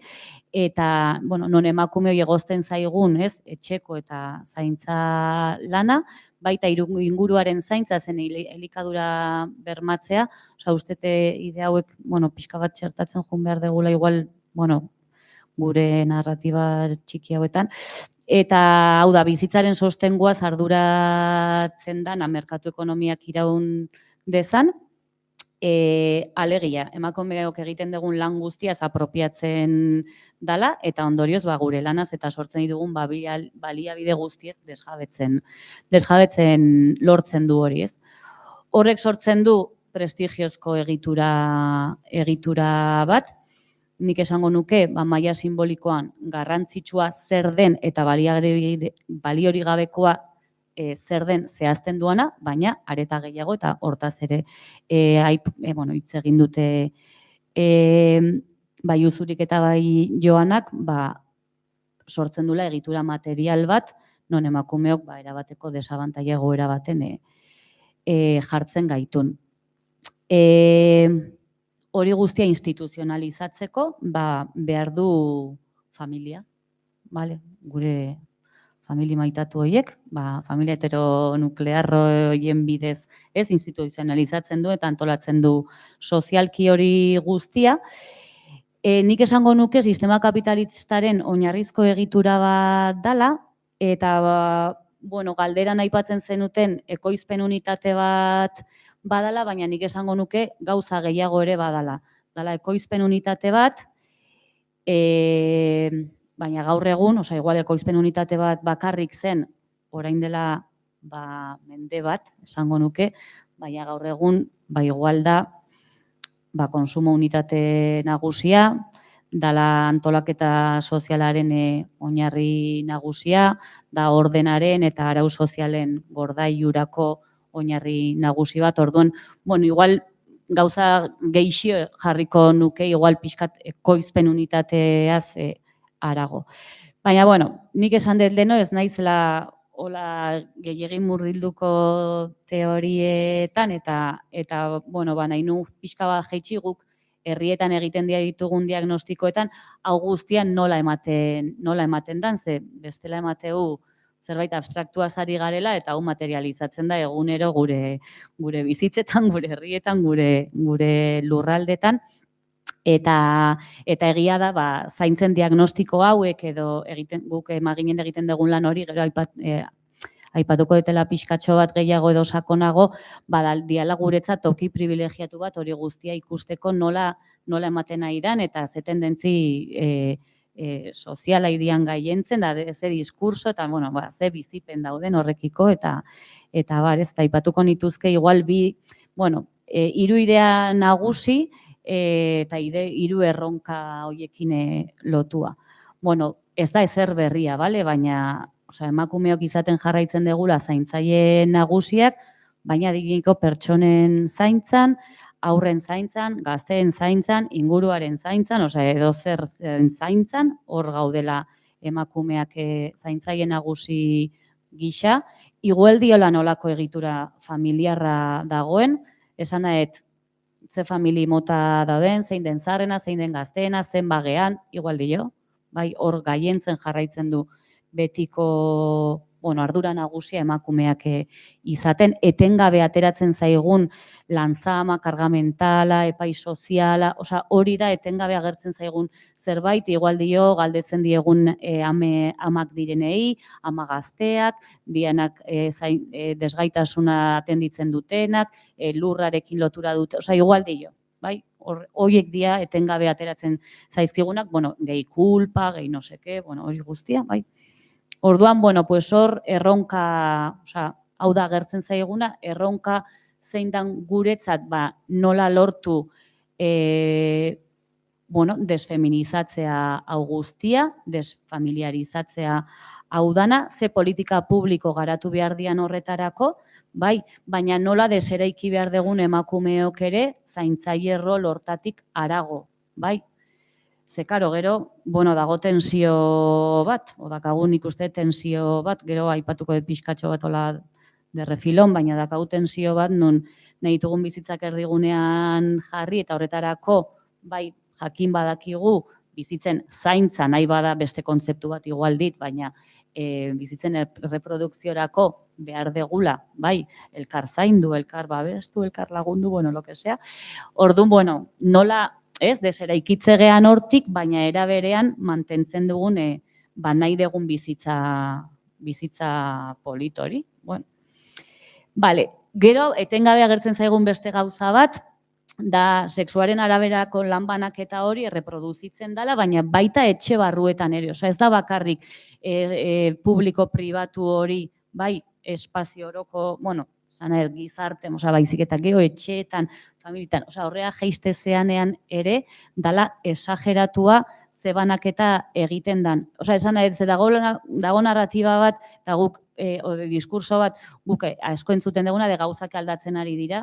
eta, non emakume hori egozten zaigun, etxeko eta zaintza lana, baita inguruaren zaintza zen elikadura bermatzea, ustete ide hauek, pixka bat txertatzen joan behar degula, igual, gure narratiba txiki hauetan, eta, hau da, bizitzaren sostengoaz arduratzen dana merkatu ekonomiak iraun dezan, alegia, emakumeok egiten dugun lan guztiaz apropiatzen dala, eta ondorioz gure lanaz eta sortzen ditugun baliabide guztiez desjabetzen lortzen du hori, ez? Horrek sortzen du prestigiozko egitura bat, nik esango nuke, maila simbolikoan garrantzitsua zer den eta baliorik gabekoa zer den zehazten duana, baina areta gehiago eta hortaz ere hitz egin dute bai Uzurik eta bai Joanak sortzen dula egitura material bat, non emakumeok erabateko desabantaila egoera baten jartzen gaitun. Hori guztia instituzionalizatzeko behar du familia, gure familia maitatu horiek, familia heteronuklear horien bidez instituzionalizatzen du eta antolatzen du sozialki hori guztia. Nik esango nuke sistema kapitalistaren oinarrizko egitura bat dala, eta galderan aipatzen zenuten ekoizpen unitate bat badala, baina nik esango nuke gauza gehiago ere badala. dala ekoizpen unitate bat, baina gaur egun, igual ekoizpen unitate bat bakarrik zen, orain dela mende bat, esango nuke, baina gaur egun, igual da, konsumo unitate nagusia, dala antolaketa sozialaren oinarri nagusia, da ordenaren eta arau sozialen gordailurako oinarri nagusi bat. Orduan, igual gauza geixio jarriko nuke, igual pixkat ekoizpen unitateaz arago. Baina, nik esan dut leno, ez naizela hola gehiagin murrilduko teorietan, eta nahi nu pixka bat jaitsi guk herrietan egiten ditugun diagnostikoetan, hau guztian nola ematen dan, ze bestela emateu zerbait abstraktuaz ari garela, eta hau materializatzen da egunero gure bizitzetan, gure herrietan, gure lurraldetan, eta egia da, zaintzen diagnostiko hauek, edo guk emaginen egiten dugun lan hori, gero aipatuko dutela pixkatxo bat gehiago edo sakonago, diala guretzat toki privilegiatu bat hori guztia ikusteko nola ematen nahi dan, eta ze tendentzi soziala idian gaientzen, da ze diskurso, eta ze bizipen dauden horrekiko, eta aipatuko nituzke igual hiru idea nagusi, eta hiru erronka hoiekin lotua. Ez da ezer berria, baina emakumeok izaten jarraitzen degula zaintzaile nagusiak, baina diginko pertsonen zaintzan, aurren zaintzan, gazteen zaintzan, inguruaren zaintzan, edo zer zaintzan, hor gaudela emakumeak zaintzaile nagusi gisa, igual diola nolako egitura familiarra dagoen, esan nahet, ze famili mota dauden, zein den zarrena, zein den gazteena, zen bagean, igual dio, hor gaientzen jarraitzen du betiko ardura nagusia emakumeak izaten, etengabe ateratzen zaigun lanzama, karga mentala, epai soziala, hori da etengabe agertzen zaigun zerbait, igual dio galdetzen diegun amak direnei, ama gazteak, dianak desgaitasuna atenditzen dutenak, lurrarekin lotura dute, igual dio, horiek dia etengabe ateratzen zaizkigunak, gehi kulpa, gehi no seke, hori guztia, Orduan, hor erronka, hau da agertzen zaiguna, erronka zein dan guretzat nola lortu desfeminizatzea hau guztia, desfamiliarizatzea hau dana, ze politika publiko garatu behar dian horretarako, baina nola deseraiki behar dugun emakumeok ere zaintzaile rol hortatik harago, Ze, karo, gero, dago tensio bat, dakagun ikuste tensio bat, gero aipatuko dut pixkatxo bat hola derrefilon, baina dakagu tensio bat, nun nahi ditugun bizitzak erdigunean jarri, eta horretarako, jakin badakigu, bizitzen zaintza nahi bada beste kontzeptu bat igual dit, baina bizitzen reprodukziorako behar degula, elkar zaindu, elkar babestu, elkar lagundu, lo que sea. Orduan, nola, ez, deseraikitze gehan hortik, baina era berean mantentzen dugun nahi dugun bizitza politori. Gero, etengabe agertzen zaigun beste gauza bat, da sexuaren araberako lan banaketa hori reproduzitzen dela, baina baita etxe barruetan ere, ez da bakarrik publiko-pribatu hori, espazio oroko, gizarte, baizik eta geho etxeetan, familietan, horrea jeiste zeanean ere, dala esageratua zebanaketa egiten dan. Esan nahi, dago narratiba bat, eta guk, diskurso bat, guk asko entzuten duguna, de gauzak aldatzen ari dira,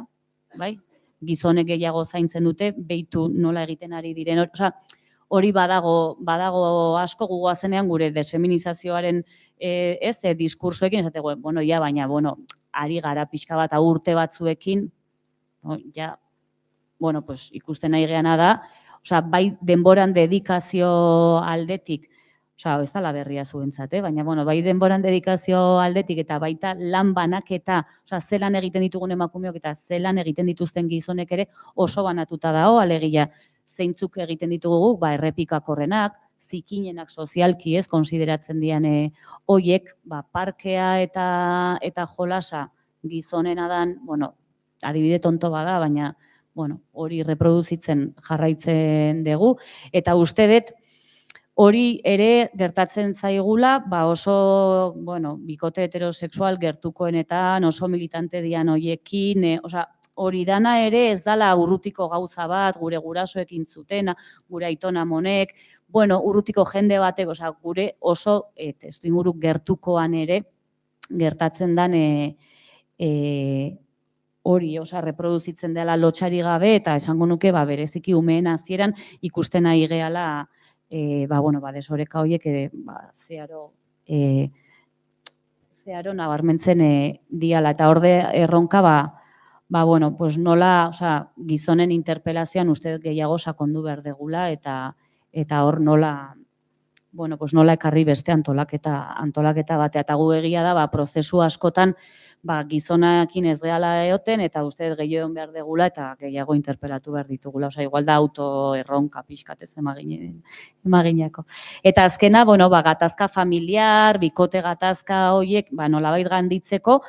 gizonek gehiago zaintzen dute, behitu nola egiten ari diren, hori badago asko gugoazenean gure desfeminizazioaren diskursoekin, esateko, baina, ari gara pixka bat urte batzuekin, ikusten nahi geana da, bai denboran dedikazio aldetik, ez da la berria zuentzat, baina bai denboran dedikazio aldetik eta baita lan banaketa, zelan egiten ditugun emakumeok eta zelan egiten dituzten gizonek ere oso banatuta dago, alegia zeintzuk egiten ditugu guk, errepikakorrenak, zikinenak sozialki ez, konsideratzen dian hoiek, parkea eta jolasa gizonena dan, adibide tonto bada, baina hori reproduzitzen jarraitzen dugu, eta uste dut hori ere gertatzen zaigula, oso, bikote heterosexual gertukoenetan, oso militante dian hoiekin, hori dana ere ez dala urrutiko gauza bat, gure gurasoekin zutena, gure aitona amonek, urrutiko jende batek, gure oso testuinguru gertukoan ere gertatzen dan hori, reproduzitzen dela lotxari gabe, eta esango nuke bereziki umeen hasieran ikusten ari gehala desoreka horiek zeharo nabarmentzen diala, eta horde erronka nola gizonen interpelazioan uste gehiago sakondu behar degula, eta hor nola ekarri beste antolaketa batea, eta gu egia da prozesu askotan gizonakin ez gehala eoten, eta uste gehiago behar degula, eta gehiago interpelatu behar ditugula. Igual da autoerronka pixkatez emaginako. Eta azkena, gatazka familiar, bikote gatazka horiek, nolabait ganditzeko,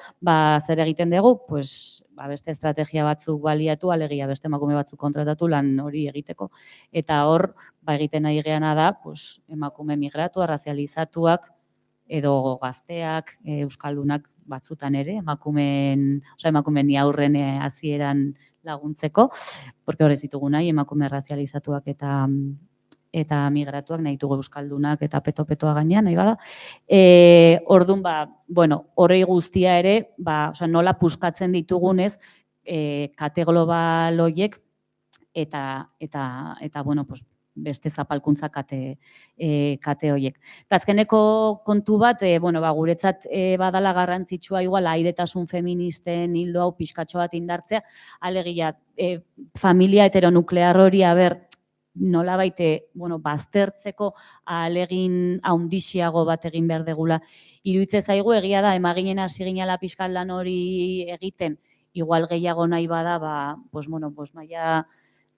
zer egiten dugu, beste estrategia batzuk baliatu, alegia beste emakume batzuk kontratatu lan hori egiteko. Eta hor, egiten nahi geana da, emakume migratuak, razializatuak, edo gazteak, euskaldunak batzutan ere, emakumeen aurren hasieran laguntzeko, porque hor ez ditugu nahi, emakume razializatuak eta migratuak nahi ditugu euskaldunak eta peto-petoa gainean, nahi bada. Orduan, horrei guztia ere, nola puskatzen ditugunez, kate global horiek, eta beste zapalkuntza kate horiek. Eta azkeneko kontu bat, guretzat badala garrantzitsua igual aidetasun feministen hildo hau pixkatxo bat indartzea, alegia familia heteronuklear hori nolabait baztertzeko ahalegin haundixiago bat egin behar degula. Iruditzen zaigu egia da, emaginen hasi ginela pixkat lan hori egiten, igual gehiago nahi bada, maila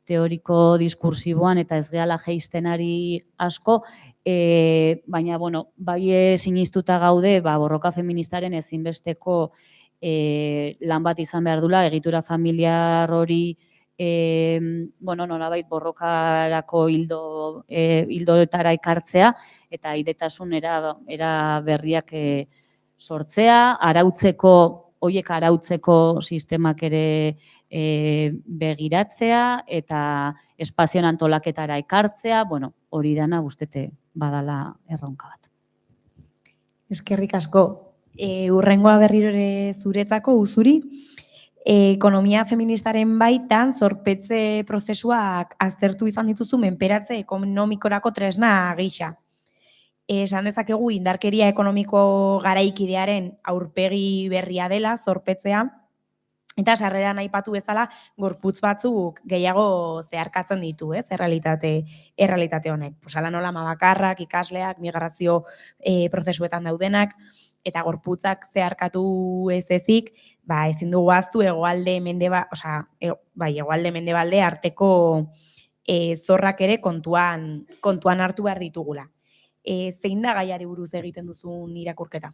teoriko diskursiboan eta ez gehala jeistenari asko, baina, bai sinistuta gaude, borroka feministaren ezinbesteko lan bat izan behar dula, egitura familiar hori, nolabait borrokarako hildoetara ekartzea, eta aidetasun era berriak sortzea, horiek arautzeko sistemak ere begiratzea, eta espazioan antolaketara ekartzea, hori dana ustete badala erronka bat. Eskerrik asko. Hurrengoa berriro ere zuretzako, Uzuri, ekonomia feministaren baitan zorpetze prozesuak aztertu izan dituzu menperatze ekonomikorako tresna gisa. Esan dezakegu indarkeria ekonomiko garaikidearen aurpegi berria dela zorpetzea, eta sarreran aipatu bezala gorputz batzuk gehiago zeharkatzen ditu, errealitate honek. Hala nola bakarrak, ikasleak, migrazio prozesuetan daudenak, eta gorputzak zeharkatu ez ezik, ezin dugu ahaztu hegoalde-mendebalde arteko zorrak ere kontuan hartu behar ditugula. Zein da gaiari buruz egiten duzun irakurketa?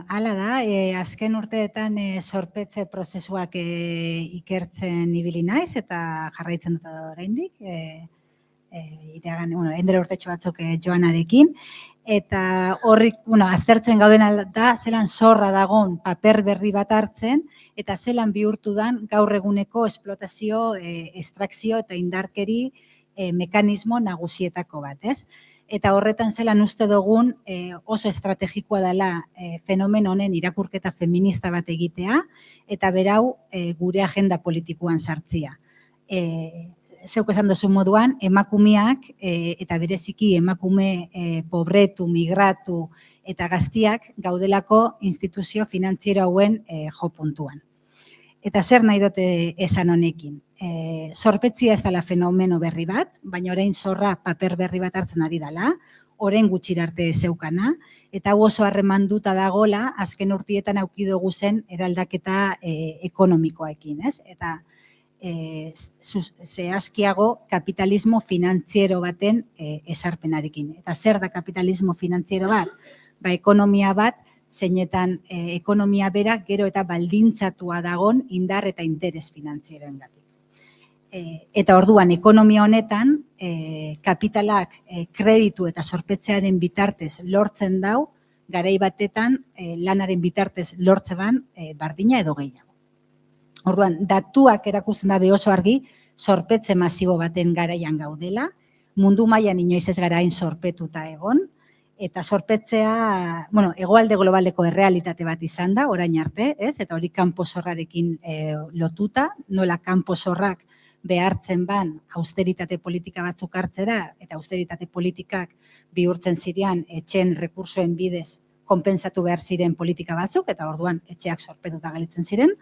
Hala da, azken urteetan zorpetze prozesuak ikertzen ibili naiz eta jarraitzen dut oraindik, endera urtetxo batzuk Joanarekin, eta horrik, aztertzen gaudena da, zelan zorra dagoen paper berri bat hartzen, eta zelan bihurtu dan gaur eguneko esplotazio, estrakzio eta indarkeri mekanismo nagusietako bat, ez? Eta horretan zelan uste dugun oso estrategikoa dela fenomen honen irakurketa feminista bat egitea, eta berau gure agenda politikoan sartzia. Zeuk esan duzu moduan, emakumeak eta bereziki emakume pobretu, migratu eta gaztiak gaudelako instituzio finantziero hauen jo puntuan. Eta zer nahi dute esan honekin? Zorpetzia ez dela fenomeno berri bat, baina orain zorra paper berri bat hartzen ari dela, orain gutxira arte zeukana, eta hau oso harremanduta dagola azken urtietan auki dugu zen eraldaketa ekonomikoekin, ez? Eta zehazkiago kapitalismo finantziero baten esarpenarekin. Eta zer da kapitalismo finantziero bat? Ekonomia bat zeinetan ekonomia bera gero eta baldintzatua dagon indar eta interes finantzieroengatik. Eta orduan ekonomia honetan kapitalak kreditu eta zorpetzearen bitartez lortzen dau, garai batetan lanaren bitartez lortzeban bardina edo gehiago. Orduan, datuak erakusten da oso argi, zorpetze masibo baten garaian gaudela, mundu mailan inoiz ez gara hain zorpetuta egon, eta zorpetzea, hegoalde globaleko errealitate bat izan da, orain arte, ez? Eta hori kanpo zorrarekin lotuta, nola kanpo zorrak behartzen ban austeritate politika batzuk hartzera, eta austeritate politikak bihurtzen zirean etxen rekursoen bidez konpentsatu behar ziren politika batzuk, eta orduan etxeak zorpetuta galitzen ziren.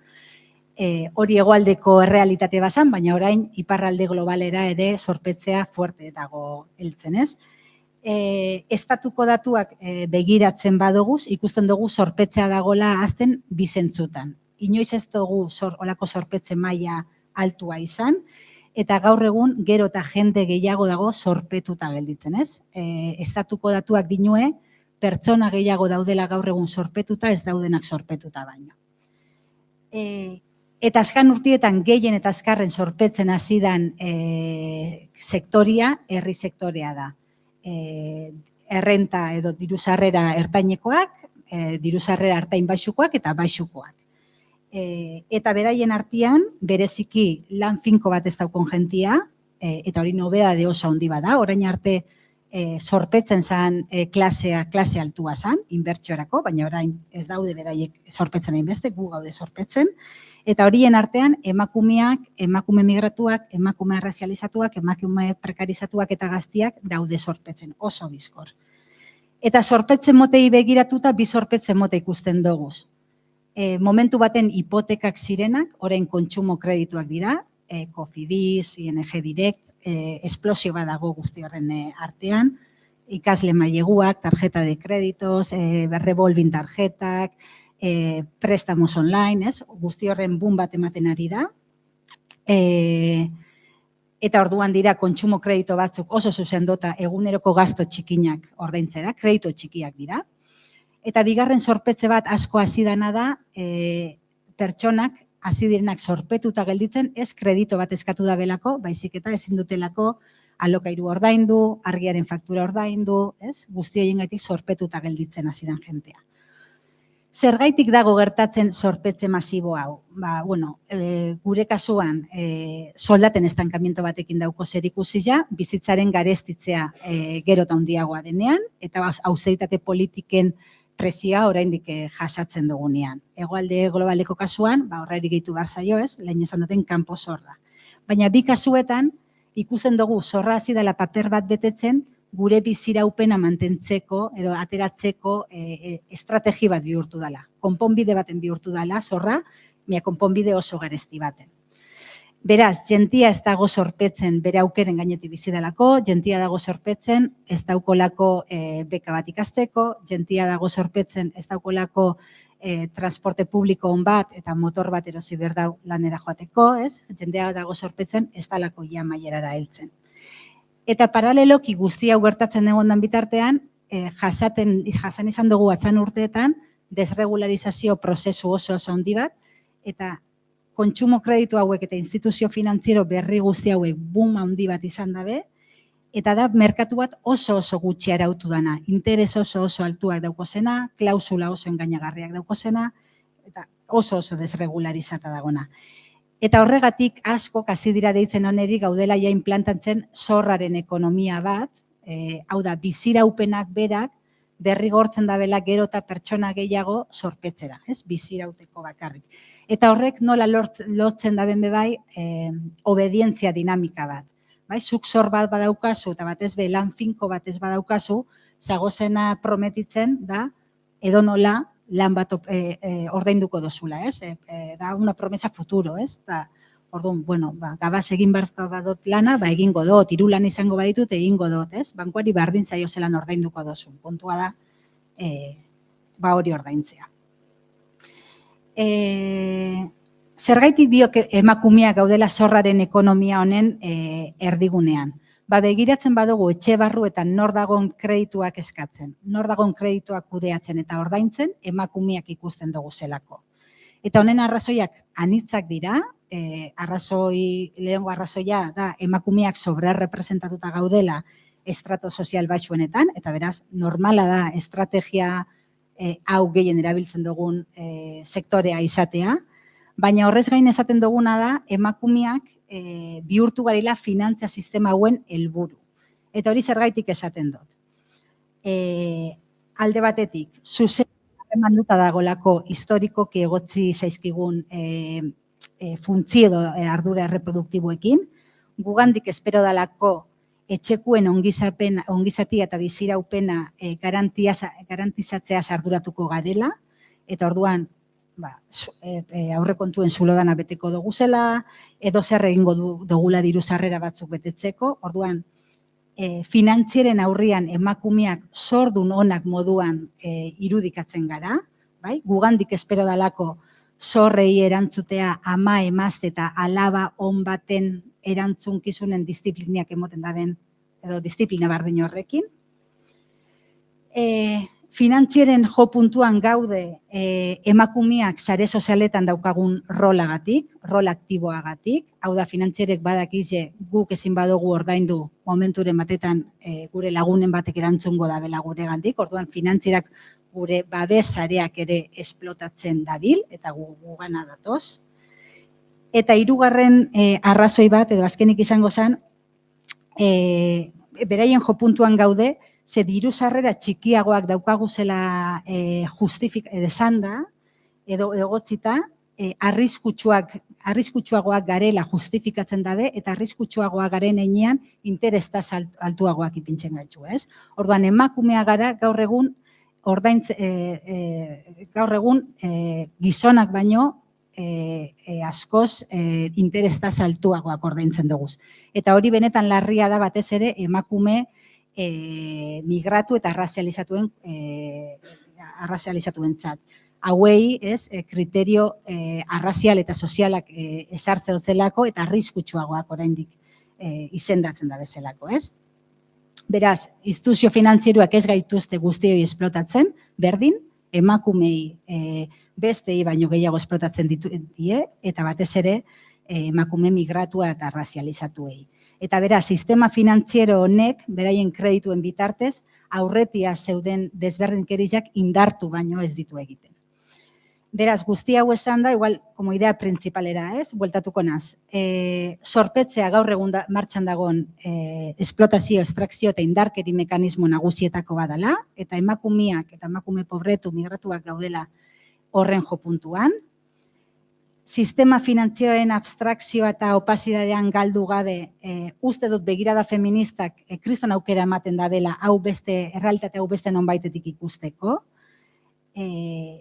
Hori hegoaldeko errealitate bazan, baina orain iparralde globalera ere zorpetzea fuerte dago heltzen, ez? Estatuko datuak begiratzen badoguz, ikusten dugu zorpetzea dagola azten bizentzutan. Inoiz ez dugu olako zorpetze maila altua izan, eta gaur egun gero eta jende gehiago dago zorpetuta gelditzen, ez? Estatuko datuak dinue, pertsona gehiago daudela gaur egun zorpetuta, ez daudenak zorpetuta baino. Eta azkan urtietan gehien eta azkarren zorpetzen hasidan sektoria, herri sektorea da. Errenta edo diruzarrera ertainekoak, diruzarrera ertain baxukoak eta baxukoak. Eta beraien artean, bereziki lan finko bat ez daukon jentia, eta hori nobedade oso handi bada, orain arte zorpetzen zen klase altua zen, inbertsiorako, baina orain ez daude beraiek zorpetzen hainbeste, gu gaude zorpetzen, eta horien artean emakumeak, emakume migratuak, emakume arrazializatuak, emakume prekarizatuak eta gaztiak daude zorpetzen, oso bizkor. Eta zorpetzen motei begiratuta, bi zorpetzen mote ikusten doguz. Momentu baten hipotekak zirenak, orain kontsumo kredituak dira, Cofidis, ING Direct, esplosio bat dago guzti horren artean, ikasle maileguak, tarjeta de kreditos, revolving tarjetak, prestamos online, ez? Guzti horren boom bat ematen ari da. Eta orduan dira kontsumo kredito batzuk oso zuzendota eguneroko gasto txikinak ordaintzera, kredito txikiak dira. Eta bigarren zorpetze bat asko hasi dana da, pertsonak hasi direnak zorpetuta gelditzen, ez kredito bat eskatu da belako, baizik eta ezin dutelako alokairu ordaindu, argiaren faktura ordaindu, ez? Guzti horiengatik zorpetuta gelditzen hasi den jentea. Zergaitik dago gertatzen zorpetze masibo hau? Gure kasuan soldaten estankamiento batekin dauko zerikusia, bizitzaren garestitzea gero eta handiagoa denean, eta austeritate politiken presioa oraindik jasatzen dugunean. Hegoalde globaleko kasuan, horreri gehitu behar zaio ez, lehen esan duten kanpo zorra. Baina bi kasuetan, ikusten dugu zorra hasi dela paper bat betetzen, gure biziraupena mantentzeko edo ateratzeko estrategi bat bihurtu dela. Konponbide baten bihurtu dela zorra, konponbide oso garesti baten. Beraz, jentia ez dago zorpetzen bere aukeren gainetik bizi delako, jentia dago zorpetzen ez daukolako beka bat ikasteko, jentia dago zorpetzen ez daukolako transporte publiko on bat eta motor bat erosi behar dau lanera joateko, ez? Jentia dago zorpetzen ez dalako ja mailerara heltzen. Eta paraleloki guzti hau gertatzen egondan bitartean, jasan izan dugu atzan urteetan, desregularizazio prozesu oso handi bat, eta kontsumo kreditu hauek eta instituzio finantziero berri guzti hauek boom handi bat izan dabe, eta da merkatu bat oso gutxi arautu dana, interes oso altuak daukozena, klausula oso engainagarriak daukozena, eta oso desregularizata dagona. Eta horregatik asko hasi dira deitzen oneri gaudela ja implantatzen zorraren ekonomia bat, hau da biziraupenak berak derrigortzen dabela gero eta pertsona gehiago zorpetzera, ez? Bizirauteko bakarrik. Eta horrek nola lotzen daben bebai obedientzia dinamika bat. Zuk zor bat badaukazu eta batez be lan finko batez badaukazu, zagozena prometitzen da edonola lan bat ordainduko dozula, ez? Da una promesa futuro, ez? Orduan, gabaz egin barko badot lana, egingo dut, 3 lan izango baditut, egingo dut, ez? Bankuari bardin zaio zelan ordainduko dozu. Kontua da, hori ordaintzea. Zergaitik dio emakumeak gaudela zorraren ekonomia honen erdigunean? begiratzen badugu etxe barruetan nor dagon kredituak eskatzen, nor dagon kredituak kudeatzen eta ordaintzen, emakumeak ikusten dugu zelako. Eta honen arrazoiak anitzak dira, lehengo arrazoia da emakumeak sobrerrepresentatuta gaudela estrato sozial batzuenetan, eta beraz, normala da estrategia hau gehien erabiltzen dugun sektorea izatea, baina horrez gain esaten duguna da emakumeak bihurtu garela finantza sistema hauen helburu. Eta hori zergaitik esaten dut. Alde batetik, zuzen emanduta dagolako historikoki egotzi zaizkigun funtzio edo ardura erreproduktiboekin, gugandik espero dalako etxekuen ongizatia eta biziraupena garantizatzeaz arduratuko garela, eta orduan aurrekontuen zulodana beteko dugu zela, edo zer egingo dugula diru sarrera batzuk betetzeko, orduan finantzieren aurrian emakumeak zordun onak moduan irudikatzen gara, gugandik espero dalako zorrei erantzutea ama, emazte eta alaba on baten erantzunkizunen disiplinak emoten daben, edo disiplina bardin horrekin. Finantzieren jo puntuan gaude emakumeak sare sozialetan daukagun rolagatik, rol aktiboagatik, hau da finantzierek badakize guk ezin badugu ordaindu momenturen batetan gure lagunen batek erantzungo dabela gure gandik, orduan finantzierak gure babesareak ere esplotatzen dabil, eta gugana datoz. Eta hirugarren arrazoi bat, edo azkenik izango zen, beraien jo puntuan gaude, ze diru sarrera txikiagoak daukagu zela desanda, edo egotzita, arriskutsuagoak garela justifikatzen dabe, eta arriskutsuagoak garen einean interestaz altuagoak ipintzen gaitu, ez? Orduan, emakumea gara gaur egun gizonak baino askoz interestaz altuagoak ordaintzen dugu. Eta hori benetan larria da batez ere emakume migratu eta arrazializatuentzat. Hauei, kriterio arrazial eta sozialak esartze dutzelako eta arriskutsuagoak oraindik izendatzen da bezalako, ez? Beraz, instituzio finantzieroak ez gaituzte guztioi esplotatzen, berdin, emakumei bestei baino gehiago esplotatzen die, eta batez ere emakume migratua eta arrazializatuei. Eta beraz, sistema finantziero honek, beraien kredituen bitartez, aurretia zeuden desberdinkeriak indartu baino ez ditu egiten. Beraz, guzti hau esan da, igual, como idea principalera, bueltatuko naz. Zorpetzea gaur egun martxan dagoen esplotazio, estrakzio eta indarkeri mekanismo nagusietako badala, eta emakumeak eta emakume pobretu migratuak gaudela horren jo puntuan. Sistema finantzieroaren abstrakzioa eta opazidadean galdu gabe, uste dut begirada feministak kriston aukera ematen da dela, errealitate hau beste nonbaitetik ikusteko.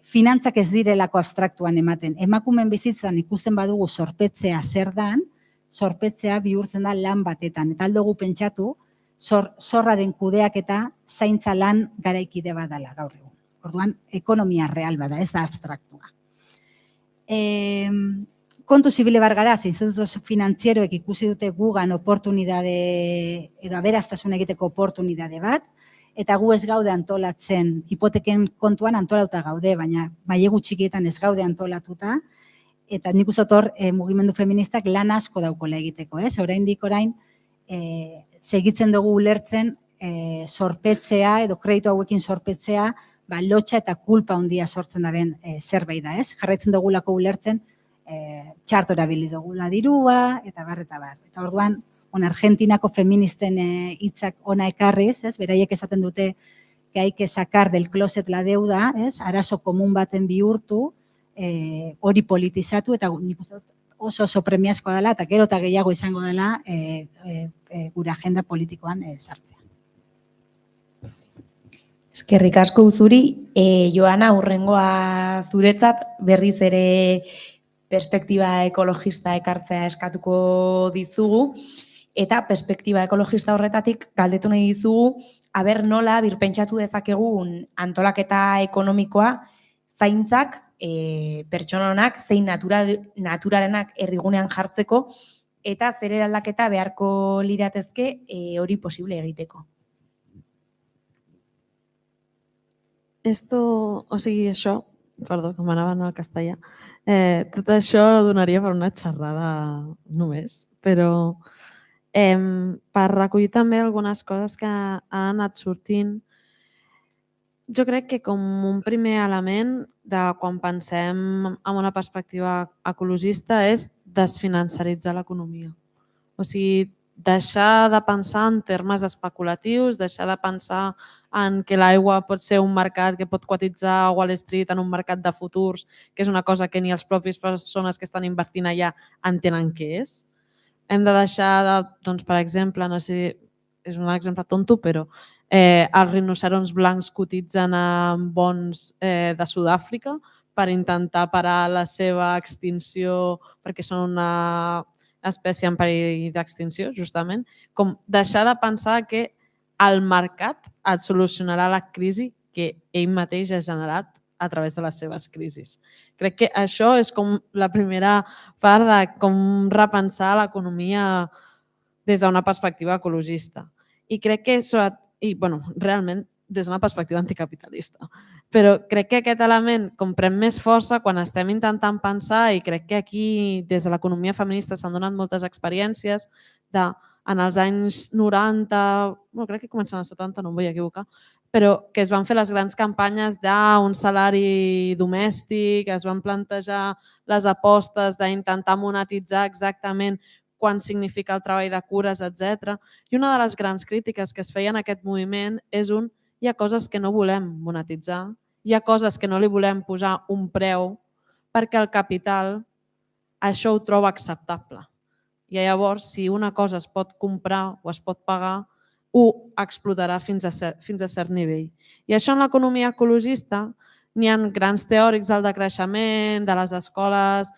Finantzak ez direlako abstraktuan ematen. Emakumeen bizitzan ikusten badugu zorpetzea zer dan, zorpetzea bihurtzen da lan batetan. Eta aldugu pentsatu, zorraren kudeak eta zaintza lan garaikide badala gaur egun. Orduan, ekonomia real bada, ez da abstraktua. Kontu zibile bargaraz, instituto finantzieroek ikusi dute gugan oportunidade, edo aberaztasun egiteko oportunidade bat, eta gu ez gaude antolatzen, hipoteken kontuan antolatuta gaude, baina mailegu txikietan ez gaude antolatuta, eta nik uste dut mugimendu feministak lan asko daukola egiteko, ez? Oraindik orain, segitzen dugu ulertzen zorpetzea, edo kreditu hauekin zorpetzea, lotxa eta kulpa handia sortzen daben zerbait da, ez? Jarraitzen dugulako ulertzen, txarto erabili dugula dirua, eta bar, eta bar. Eta orduan, Argentinako feministen hitzak ona ekarriz, beraiek esaten dute que hay que sacar del closet la deuda, arazo komun baten bihurtu, hori politizatu, eta oso premiazkoa dela, eta gero eta gehiago izango dela gure agenda politikoan sartzea. Eskerrik asko Uzuri, Joana, hurrengoa zuretzat berriz ere perspektiba ekologista ekartzea eskatuko dizugu, eta perspektiba ekologista horretatik galdetu nahi dizugu, aber nola birpentsatu dezakegun antolaketa ekonomikoa zaintzak pertsononak zein naturarenak erdigunean jartzeko eta zer eraldaketa beharko liratezke hori posible egiteko. O sigui, això, perdó, que m'anava al castellà, tot això donaria per una xerrada només, però per recollir també algunes coses que han anat sortint, jo crec que com un primer element de quan pensem en una perspectiva ecologista és desfinanceritzar l'economia. O sigui, deixar de pensar en termes especulatius, deixar de pensar en que l'aigua pot ser un mercat que pot cotitzar a Wall Street en un mercat de futurs, que és una cosa que ni les pròpies persones que estan invertint allà entenen què és. Hem de deixar de, doncs, per exemple, no sé, és un exemple tonto, però els rinoceronts blancs cotitzen en bons de Sud-àfrica per intentar parar la seva extinció perquè són una espècie en perill d'extinció, justament. Com deixar de pensar que el mercat et solucionarà la crisi que ell mateix ha generat a través de les seves crisis. Crec que això és com la primera part de com repensar l'economia des d'una perspectiva ecologista. I crec que realment des d'una perspectiva anticapitalista. Però crec que aquest element pren més força quan estem intentant pensar, i crec que aquí des de l'economia feminista s'han donat moltes experiències en els anys 90, crec que comencen als 70, no em vull equivocar, però que es van fer les grans campanyes d'un salari domèstic, es van plantejar les apostes d'intentar monetitzar exactament quan significa el treball de cures, etc. I una de les grans crítiques que es feien a aquest moviment és hi ha coses que no volem monetitzar, hi ha coses que no li volem posar un preu perquè el capital això ho troba acceptable. I llavors, si una cosa es pot comprar o es pot pagar, ho explotarà fins a cert nivell. I això en l'economia ecologista n'hi ha grans teòrics del decreixement, de les escoles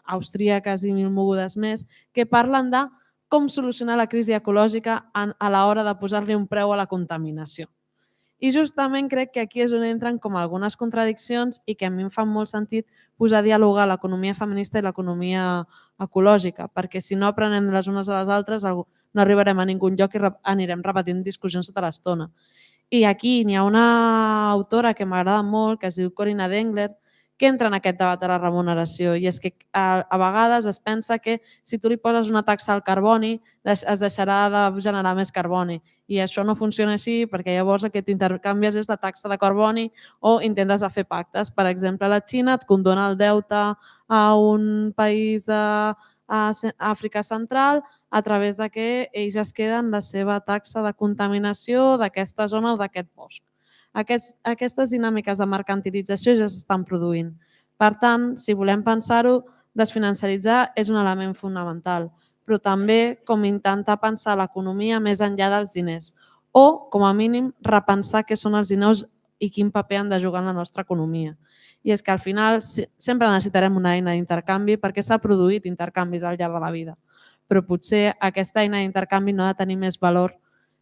austríaques i mil mogudes més, que parlen de com solucionar la crisi ecològica a l'hora de posar-li un preu a la contaminació. I justament crec que aquí és on entren com algunes contradiccions i que a mi em fa molt sentit posar a dialogar l'economia feminista i l'economia ecològica, perquè si no aprenem les unes a les altres no arribarem a ningú lloc i anirem repetint discussions tota l'estona. I aquí n'hi ha una autora que m'agrada molt, que es diu Corinna Dengler, que entra en aquest debat de la remuneració, i és que a vegades es pensa que si tu li poses una taxa al carboni es deixarà de generar més carboni, i això no funciona així perquè llavors el que t'intercanvies és la taxa de carboni o intentes fer pactes. Per exemple, la Xina et condona el deute a un país d'Àfrica Central a través de que ells es queden la seva taxa de contaminació d'aquesta zona o d'aquest bosc. Aquestes dinàmiques de mercantilització ja s'estan produint. Per tant, si volem pensar-ho, desfinanceritzar és un element fonamental, però també com intentar pensar l'economia més enllà dels diners o, com a mínim, repensar què són els diners i quin paper han de jugar en la nostra economia. I és que al final sempre necessitarem una eina d'intercanvi perquè s'ha produït intercanvis al llarg de la vida, però potser aquesta eina d'intercanvi no ha de tenir més valor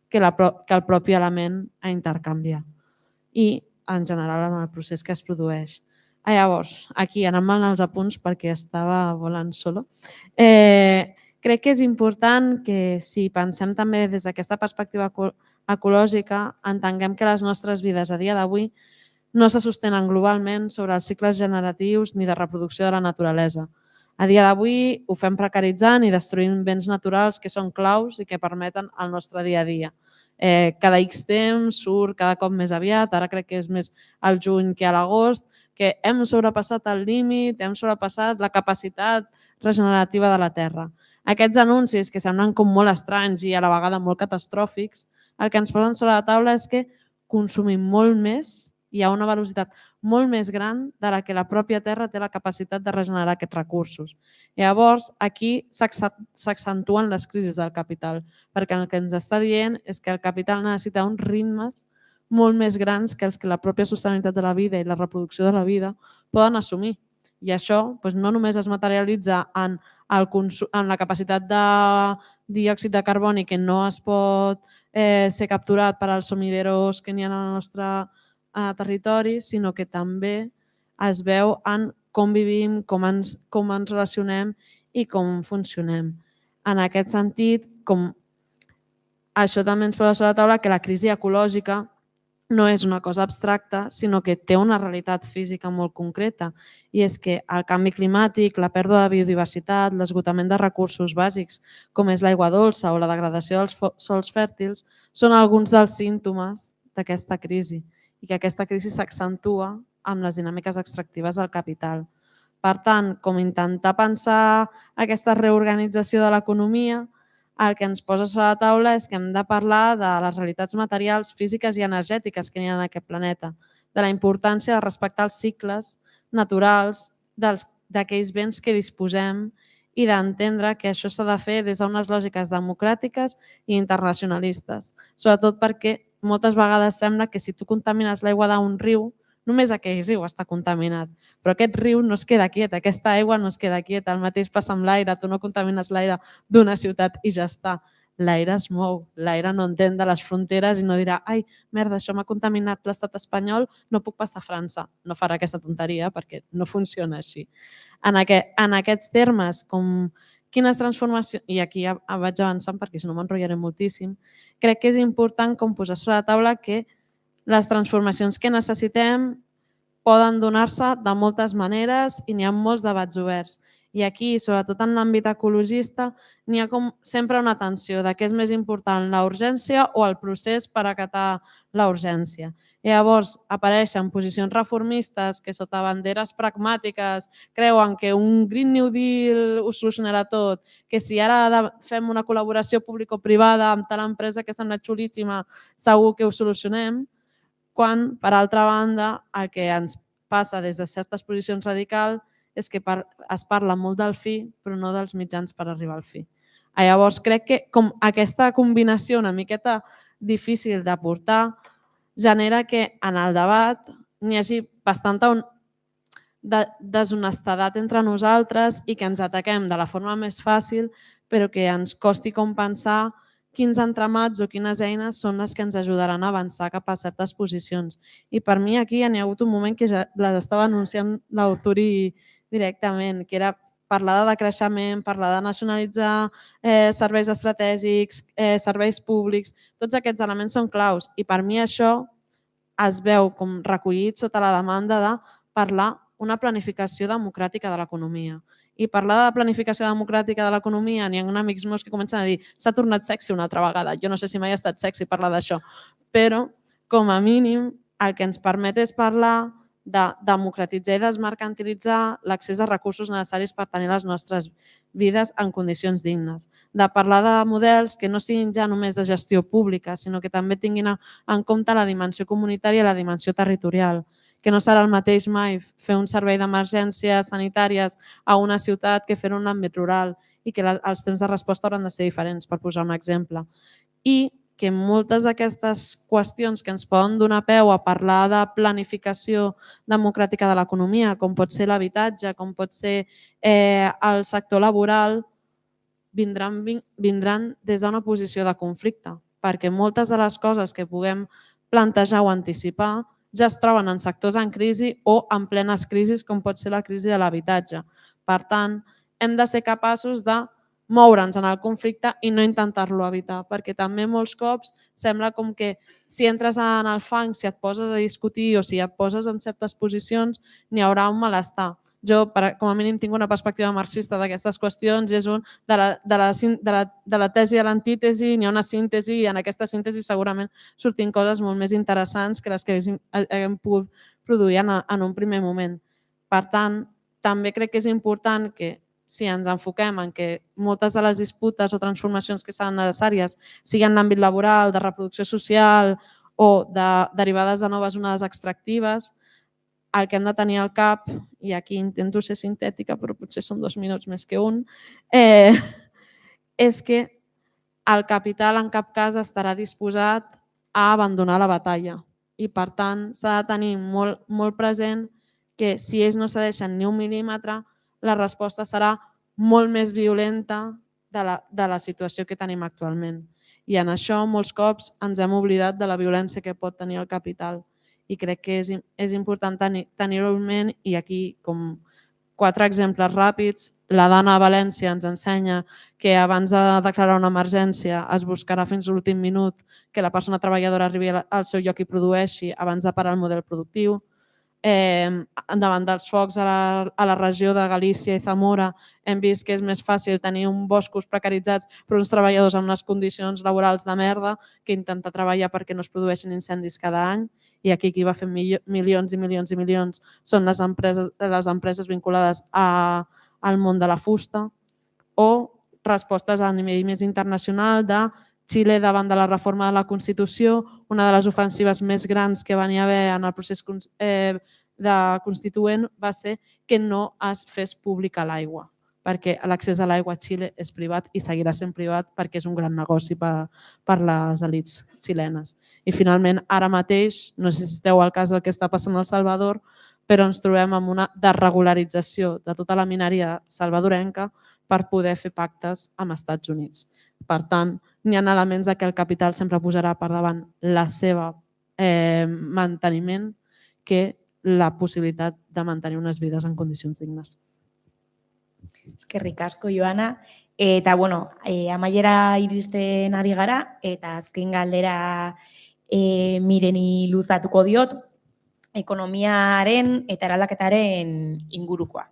que el propi element a intercanviar i en general en el procés que es produeix. Llavors, aquí anant-me'n als apunts perquè estava volant solo, crec que és important que si pensem també des d'aquesta perspectiva ecològica entenguem que les nostres vides a dia d'avui no se sostenen globalment sobre els cicles generatius ni de reproducció de la naturalesa. A dia d'avui ho fem precaritzant i destruint béns naturals que són claus i que permeten el nostre dia a dia. Cada X temps surt cada cop més aviat, ara crec que és més al juny que a l'agost, que hem sobrepassat el límit, hem sobrepassat la capacitat regenerativa de la Terra. Aquests anuncis que semblen com molt estranys i a la vegada molt catastròfics, el que ens posen sobre la taula és que consumim molt més i a una velocitat molt més gran de la que la pròpia Terra té la capacitat de regenerar aquests recursos. Llavors, aquí s'accentuen les crisis del capital, perquè el que ens està dient és que el capital necessita uns ritmes molt més grans que els que la pròpia sostenibilitat de la vida i la reproducció de la vida poden assumir. I això no només es materialitza en la capacitat de diòxid de carboni que no es pot ser capturat per als sumideros que n'hi ha al nostre territori, sinó que també es veu en com vivim, com ens relacionem i com funcionem. En aquest sentit, com això també ens posa sobre la taula que la crisi ecològica no és una cosa abstracta, sinó que té una realitat física molt concreta, i és que el canvi climàtic, la pèrdua de biodiversitat, l'esgotament de recursos bàsics, com és l'aigua dolça o la degradació dels sòls fèrtils, són alguns dels símptomes d'aquesta crisi, i que aquesta crisi s'accentua amb les dinàmiques extractives del capital. Per tant, com intentar pensar aquesta reorganització de l'economia, el que ens posa sobre la taula és que hem de parlar de les realitats materials, físiques i energètiques que hi ha en aquest planeta, de la importància de respectar els cicles naturals d'aquells béns que disposem i d'entendre que això s'ha de fer des d'unes lògiques democràtiques i internacionalistes, sobretot perquè moltes vegades sembla que si tu contamines l'aigua d'un riu, només aquell riu està contaminat, però aquest riu no es queda quiet, aquesta aigua no es queda quieta, el mateix passa amb l'aire, tu no contamines l'aire d'una ciutat i ja està. L'aire es mou, l'aire no entén de les fronteres i no dirà ai, merda, això m'ha contaminat l'estat espanyol, no puc passar a França. No farà aquesta tonteria perquè no funciona així. En aquests termes, com quines transformacions, i aquí ja vaig avançant perquè si no m'enrotllaré moltíssim, crec que és important com posar sobre la taula que les transformacions que necessitem poden donar-se de moltes maneres i n'hi ha molts debats oberts. I aquí, sobretot en l'àmbit ecologista, n'hi ha com sempre una tensió de què és més important, la urgència o el procés per acatar la urgència. I llavors apareixen posicions reformistes que sota banderes pragmàtiques creuen que un Green New Deal ho solucionarà tot, que si ara fem una col·laboració público-privada amb tal empresa que sembla xulíssima, segur que ho solucionem, quan, per altra banda, el que ens passa des de certes posicions radicals és que es parla molt del fi, però no dels mitjans per arribar al fi. Llavors, crec que com aquesta combinació una miqueta difícil de portar genera que en el debat n'hi hagi bastanta deshonestedat entre nosaltres i que ens ataquem de la forma més fàcil, però que ens costi com pensar quins entramats o quines eines són les que ens ajudaran a avançar cap a certes posicions. I per mi aquí n'hi ha hagut un moment que ja les estava anunciant l'Auzuri directament, que era parlar de decreixement, parlar de nacionalitzar serveis estratègics, serveis públics, tots aquests elements són claus i per mi això es veu com recollit sota la demanda de parlar una planificació democràtica de l'economia. I parlar de planificació democràtica de l'economia, n'hi ha amics meus que comencen a dir s'ha tornat sexy una altra vegada. Jo no sé si mai ha estat sexy parlar d'això, però com a mínim el que ens permet és parlar de democratitzar i desmercantilitzar l'accés a recursos necessaris per tenir les nostres vides en condicions dignes. De parlar de models que no siguin ja només de gestió pública, sinó que també tinguin en compte la dimensió comunitària i la dimensió territorial, que no serà el mateix mai fer un servei d'emergències sanitàries a una ciutat que fer-ho en l'àmbit rural i que els temps de resposta hauran de ser diferents, per posar un exemple. I que moltes d'aquestes qüestions que ens poden donar peu a parlar de planificació democràtica de l'economia, com pot ser l'habitatge, com pot ser el sector laboral, vindran des d'una posició de conflicte, perquè moltes de les coses que puguem plantejar o anticipar ja es troben en sectors en crisi o en plenes crisis, com pot ser la crisi de l'habitatge. Per tant, hem de ser capaços de moure'ns en el conflicte i no intentar-lo evitar, perquè també molts cops sembla com que si entres en el fang, si et poses a discutir o si et poses en certes posicions, n'hi haurà un malestar. Jo, com a mínim, tinc una perspectiva marxista d'aquestes qüestions i és de la tesi a l'antítesi, n'hi ha una síntesi i en aquesta síntesi segurament surtin coses molt més interessants que les que haguem pogut produir en un primer moment. Per tant, també crec que és important que si ens enfoquem en que moltes de les disputes o transformacions que seran necessàries siguin en l'àmbit laboral, de reproducció social o derivades de noves onades extractives, el que hem de tenir al cap, i aquí intento ser sintètica però potser són 2 minuts més que un, és que el capital en cap cas estarà disposat a abandonar la batalla i per tant s'ha de tenir molt present que si ells no cedeixen ni un mil·límetre, la resposta serà molt més violenta de la situació que tenim actualment. I en això molts cops ens hem oblidat de la violència que pot tenir el capital i crec que és important tenir-ho en ment i aquí com 4 exemples ràpids. La Dana a València ens ensenya que abans de declarar una emergència es buscarà fins a l'últim minut que la persona treballadora arribi al seu lloc i produeixi abans de parar el model productiu. Davant dels focs a la regió de Galícia i Zamora hem vist que és més fàcil tenir uns boscos precaritzats per uns treballadors amb unes condicions laborals de merda que intentar treballar perquè no es produeixin incendis cada any. I aquí qui va fer milions i milions i milions són les empreses vinculades al món de la fusta, o respostes a nivell més internacional de Xile davant de la reforma de la Constitució. Una de les ofensives més grans que venia a haver en el procés de constituent va ser que no es fes pública l'aigua, perquè l'accés a l'aigua a Xile és privat i seguirà sent privat perquè és un gran negoci per les elits xilenes. I finalment, ara mateix, no sé si esteu al cas del que està passant a El Salvador, però ens trobem amb una desregularització de tota la mineria salvadorenca per poder fer pactes amb Estats Units. Per tant, n'hi ha elements que el capital sempre posarà per davant la seva manteniment que la possibilitat de mantenir unes vides en condicions dignes. Eskerrik asko, Joana. Eta, amaiera iristen ari gara, eta azken galdera Mireni luzatuko diot, ekonomiaren eta eraldaketaren ingurukoa.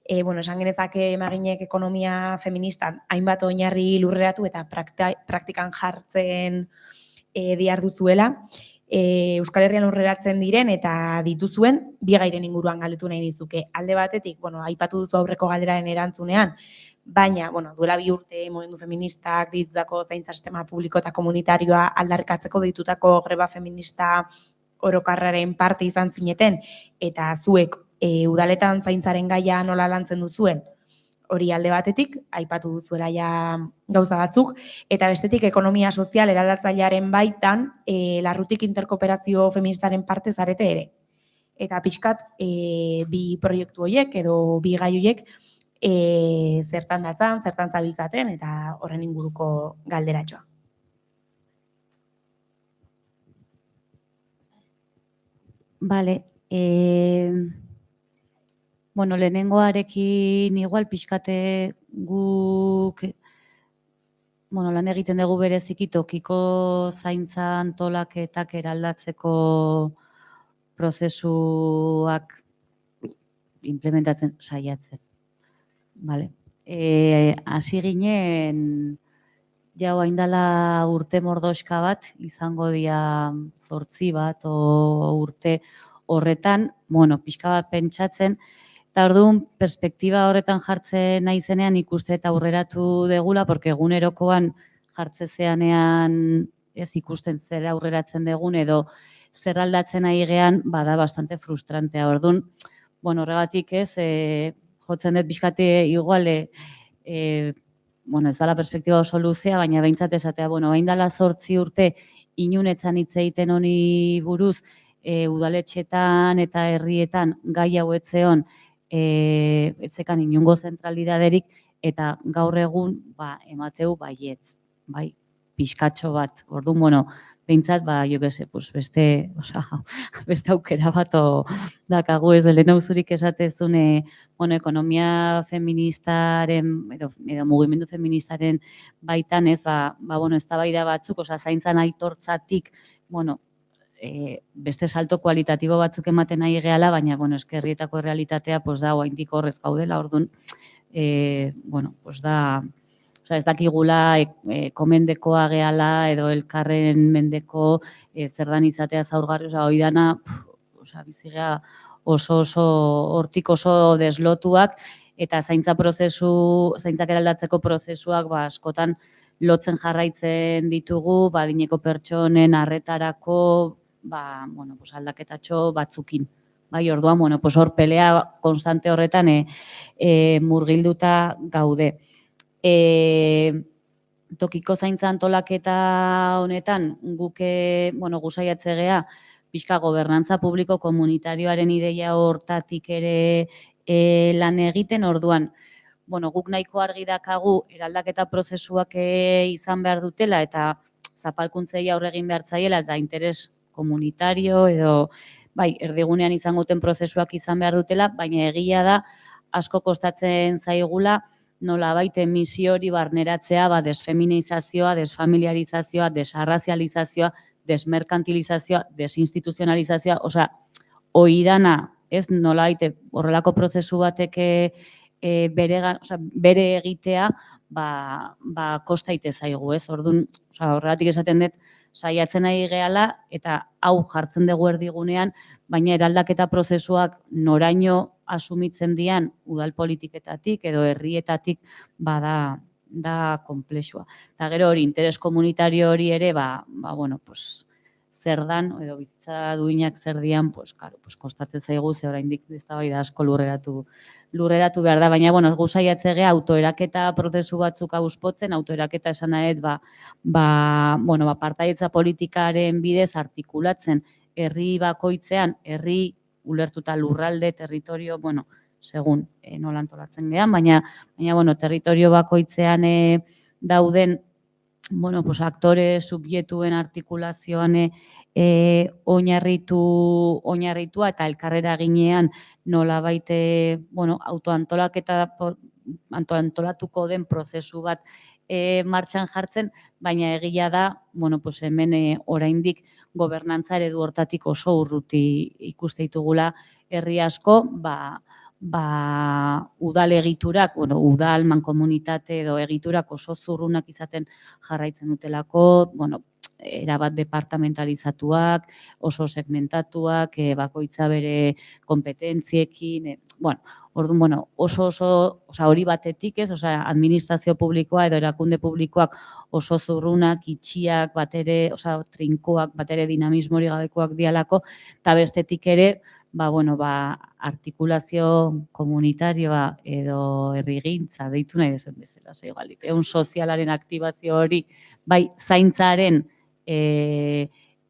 Esan genezake Emaginek ekonomia feminista hainbat oinarri lurreratu eta praktikan jartzen diharduzuela. Euskal Herrian lurreratzen diren eta dituzuen bi gairen inguruan galdetu nahi dizuke. Alde batetik, aipatu duzu aurreko galderaren erantzunean, baina duela 2 urte mugimendu feministak ditutako zaintza sistema publiko eta komunitarioa aldarrikatzeko ditutako greba feminista orokarraren parte izan zineten, eta zuek udaletan zaintzaren gaia nola lantzen duzuen, hori alde batetik, aipatu duzuela ja gauza batzuk, eta bestetik ekonomia sozial eraldatzailearen baitan larrutik interkooperazio feministaren parte zarete ere. Eta pixkat bi proiektu horiek edo bi gai horiek zertan datzan, zertan zabiltzaten eta horren inguruko galderatxoa. Bale, lehenengoarekin igual pixkate guk lan egiten dugu bereziki tokiko zaintza antolaketak eraldatzeko prozesuak implementatzen saiatzen. Hasi ginen, jau haindala urte mordoxka bat, izango dira 8 bat o urte horretan, pixka bat pentsatzen, eta orduan perspektiba horretan jartzen nahi zenean ikuste eta aurreratu degula, porque egunerokoan jartzezeanean ez ikusten zer aurreratzen degun edo zer aldatzen nahi gean, bada bastante frustrantea. Orduan, horregatik ez, jotzen dut pixkate iguale, ez dala perspektiba oso luzea, baina behintzat esatea, hain dala 8 urte inunetzan hitz egiten honi buruz, udaletxetan eta herrietan gai hau etzeon, etzekan inungo zentralidaderik, eta gaur egun emateu baietz, pixkatxo bat. Orduan, behintzat, beste aukera bat dakagu ez dela nauzurik esatezune, ekonomia feministaren, edo mugimendu feministaren baitan ez, eztabaida batzuk, zaintzan aitortzatik, beste salto kualitatibo batzuk ematen nahi gehala, baina, eskerrietako realitatea, da, oaindik horrez gaudela, orduan, ez dakigula komendekoa gehala edo elkarren mendeko zerdan izatea zaurgarri, hori dana, bizigea oso hortik oso deslotuak, eta zaintzak eraldatzeko prozesuak askotan lotzen jarraitzen ditugu, badineko pertsonen arretarako aldaketatxo batzukin. Orduan, hor pelea konstante horretan murgilduta gaude. Tokiko zaintza antolaketa honetan, guke, gusaiatze gea, pixka gobernantza publiko komunitarioaren ideia hortatik ere lan egiten, orduan, guk nahiko argi dakagu eraldaketa prozesuak izan behar dutela eta zapalkuntzei aurre egin behar zaiela eta interes komunitario edo erdigunean izan guten prozesuak izan behar dutela, baina egia da asko kostatzen zaigula, nolabait emisio hori barneratzea, desfeminizazioa, desfamiliarizazioa, desarrazializazioa, desmerkantilizazioa, desinstituzionalizazioa, osea, hori dana, ez nolabait horrelako prozesu batek bere egitea, kosta ite zaigu, ez? Orduan, horregatik esaten dut, saiatzen ari gehala eta hau jartzen dugu erdigunean, baina eraldaketa prozesuak noraino asumitzen dian udal politiketatik edo herrietatik da konplexua. Eta gero hori, interes komunitario hori ere, zer dan, edo bizitza duinak zer dian, kostatzen zaigu, ze oraindik eztabaida asko lurreratu behar da, baina, gu saiatze gea autoeraketa prozesu batzuk auspotzen, autoeraketa esan nahet, partaidetza politikaren bidez artikulatzen herri bakoitzean, herri ulertuta lurralde, territorio, segun nola antolatzen gean, baina, territorio bakoitzean dauden, aktore subjektuen artikulazioan oinarritua eta elkarrera ginean nolabait autoantolatuko den prozesu bat martxan jartzen, baina egia da, hemen oraindik gobernantza eredu hortatik oso urruti ikuste ditugula herri asko, udal egiturak, udal, mankomunitate edo egiturak oso zurrunak izaten jarraitzen dutelako, erabat departamentalizatuak, oso segmentatuak, bakoitza bere kompetentziekin, orduan, oso hori batetik ez, administrazio publikoa edo erakunde publikoak oso zurrunak, itxiak, batere, trinkoak, batere dinamismori gabekoak dialako, eta bestetik ere, artikulazio komunitarioa edo herrigintza deitu nahi dezen bezala, ehun sozialaren aktibazio hori, bai zaintzaren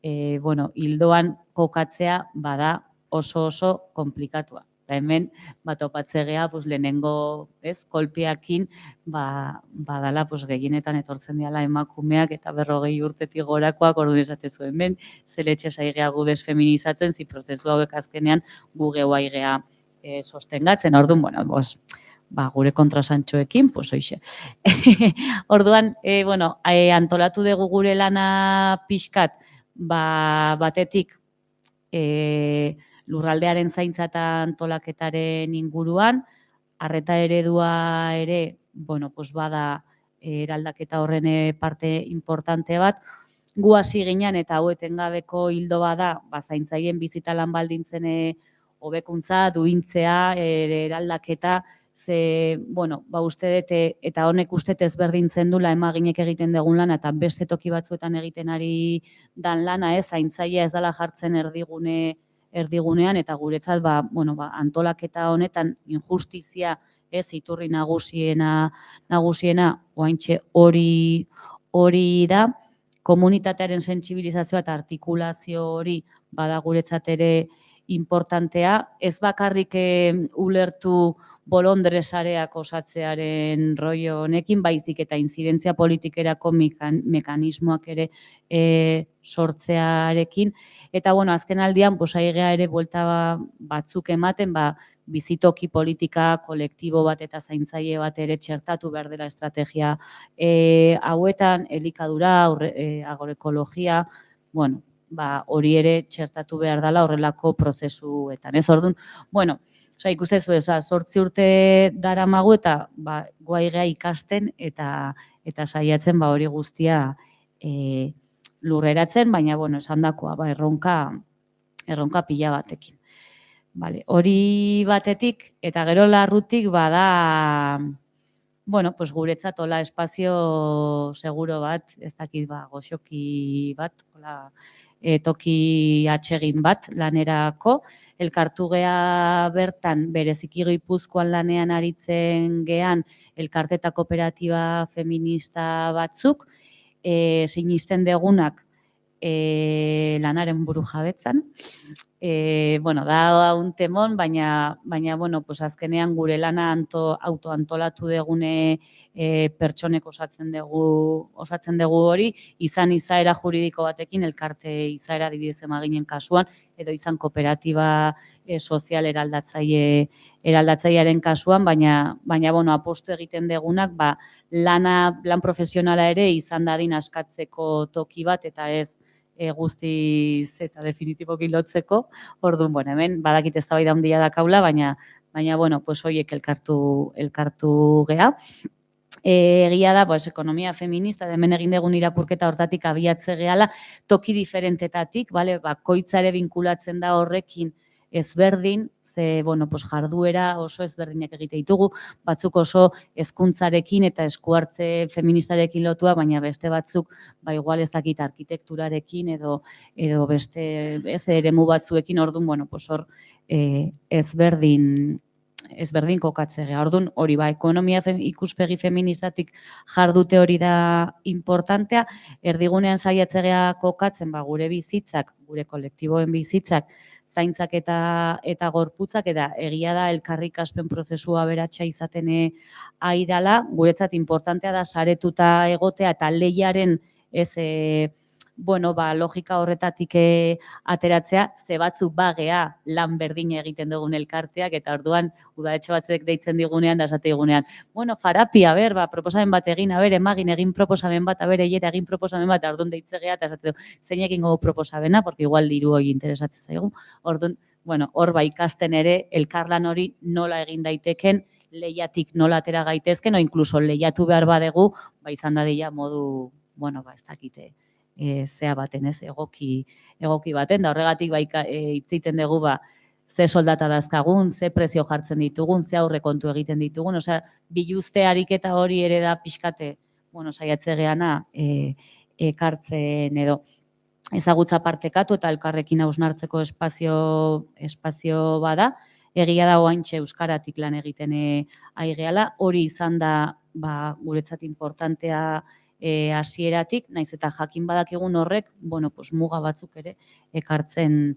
hildoan kokatzea bada oso komplikatua. Eta hemen, topatze gea, lehenengo kolpeakin, badala gehienetan etortzen diala emakumeak eta 40 urtetik gorakoak, orduan esatezu hemen, zeletxe saigea gu desfeminizatzen, zi prozesu hauek azkenean gu geua igea sostengatzen. Orduan, gure kontrasantxoekin, hoxe. Orduan, antolatu dugu gure lana pixkat, batetik, lurraldearen zaintza eta antolaketaren inguruan, arreta eredua ere, bada eraldaketa horren parte importante bat, gu hasi ginean eta hau etengabeko hildo bada, zaintzaien bizita lan baldintzen hobekuntza, duintzea, eraldaketa, ze, uste dute, eta honek uste ezberdintzen dula emaginek egiten dugun lana, eta beste toki batzuetan egiten ari dan lana, zaintzaia ez dela jartzen erdigunean, eta guretzat, antolaketa honetan injustizia iturri nagusiena, oaintxe hori da, komunitatearen sentsibilizazioa eta artikulazio hori bada guretzat ere importantea, ez bakarrik ulertu bolondresareak osatzearen rollo honekin, baizik eta inzidentzia politikerako mekanismoak ere sortzearekin. Eta, azken aldian, aigea ere buelta batzuk ematen, bizitoki politika, kolektibo bat eta zaintzaile bat ere txertatu behar dela estrategia hauetan, elikadura, agroekologia, hori ere txertatu behar dela horrelako prozesuetan. Ez orduan, ikustezu, 8 urte daramagu eta guaigea ikasten eta saiatzen hori guztia lurreratzen, baina, esandakoa, erronka pila batekin. Hori batetik, eta gero larrutik bada, guretzat hola espazio seguro bat, ez dakit goxoki bat, toki atsegin bat lanerako, elkartu gea bertan bereziki Gipuzkoan lanean aritzen gean elkarte eta kooperatiba feminista batzuk, sinisten degunak lanaren buru jabetzan. Da un temon, baina bueno, pues azkenean gure lana autoantolatu degune pertsonek osatzen dugu hori, izan izaera juridiko batekin, elkarte izaera adibidez emaginen kasuan, edo izan kooperatiba sozial eraldatzailearen kasuan, baina bueno, apostu egiten degunak, lan profesionala ere izan dadin askatzeko toki bat, eta ez guztiz eta definitiboki lotzeko. Orduan, bueno, hemen badakit eztabaida handia dakaula, baina bueno, pues hoiek elkartu gea. Egia da, pues ekonomia feminista, hemen egin dugun irakurketa hortatik abiatze gehala, toki diferentetatik, bakoitza ere binkulatzen da horrekin ezberdin, ze, bueno, pues jarduera oso ezberdinak egite ditugu, batzuk oso hezkuntzarekin eta eskuhartze feministarekin lotua, baina beste batzuk, igual ez dakit arkitekturarekin edo beste eremu batzuekin, orduan, bueno, pues hor ezberdin kokatze geha. Orduan, hori ekonomia ikuspegi feministatik jardute hori da importantea, erdigunean saiatze geha kokatzen gure bizitzak, gure kolektiboen bizitzak, zaintzak eta gorputzak, eta egia da elkarrikaspen prozesua aberatsa izaten ari dela, guretzat importantea da saretuta egotea eta lehiaren logika horretatik ateratzea, ze batzuk bagea lan berdin egiten dugun elkarteak, eta orduan udaletxe batzuek deitzen digunean, da esate digunean, Farapi, proposamen bat egin, emagin egin proposamen bat, eiera egin proposamen bat, orduan deitze geha, eta esate du, zein egin gogu proposamena, porque igual diru hori interesatzen zaigu, orduan, hor ikasten ere, elkarlan hori nola egin daiteken, lehiatik nola atera gaitezken, o inkluso lehiatu behar badegu, izan dadila modu, ez dakite, zea baten, egoki baten, da horregatik itziten dugu ze soldata dazkagun, ze prezio jartzen ditugun, ze aurrekontu egiten ditugun, biluzte ariketa hori ere da pixkate, saiatze geana ekartzen edo ezagutza partekatu eta elkarrekin hausnartzeko espazio bada, egia da oaintxe euskaratik lan egiten ari gehala, hori izan da guretzat importantea hasieratik, naiz eta jakin badakigun horrek, muga batzuk ere ekartzen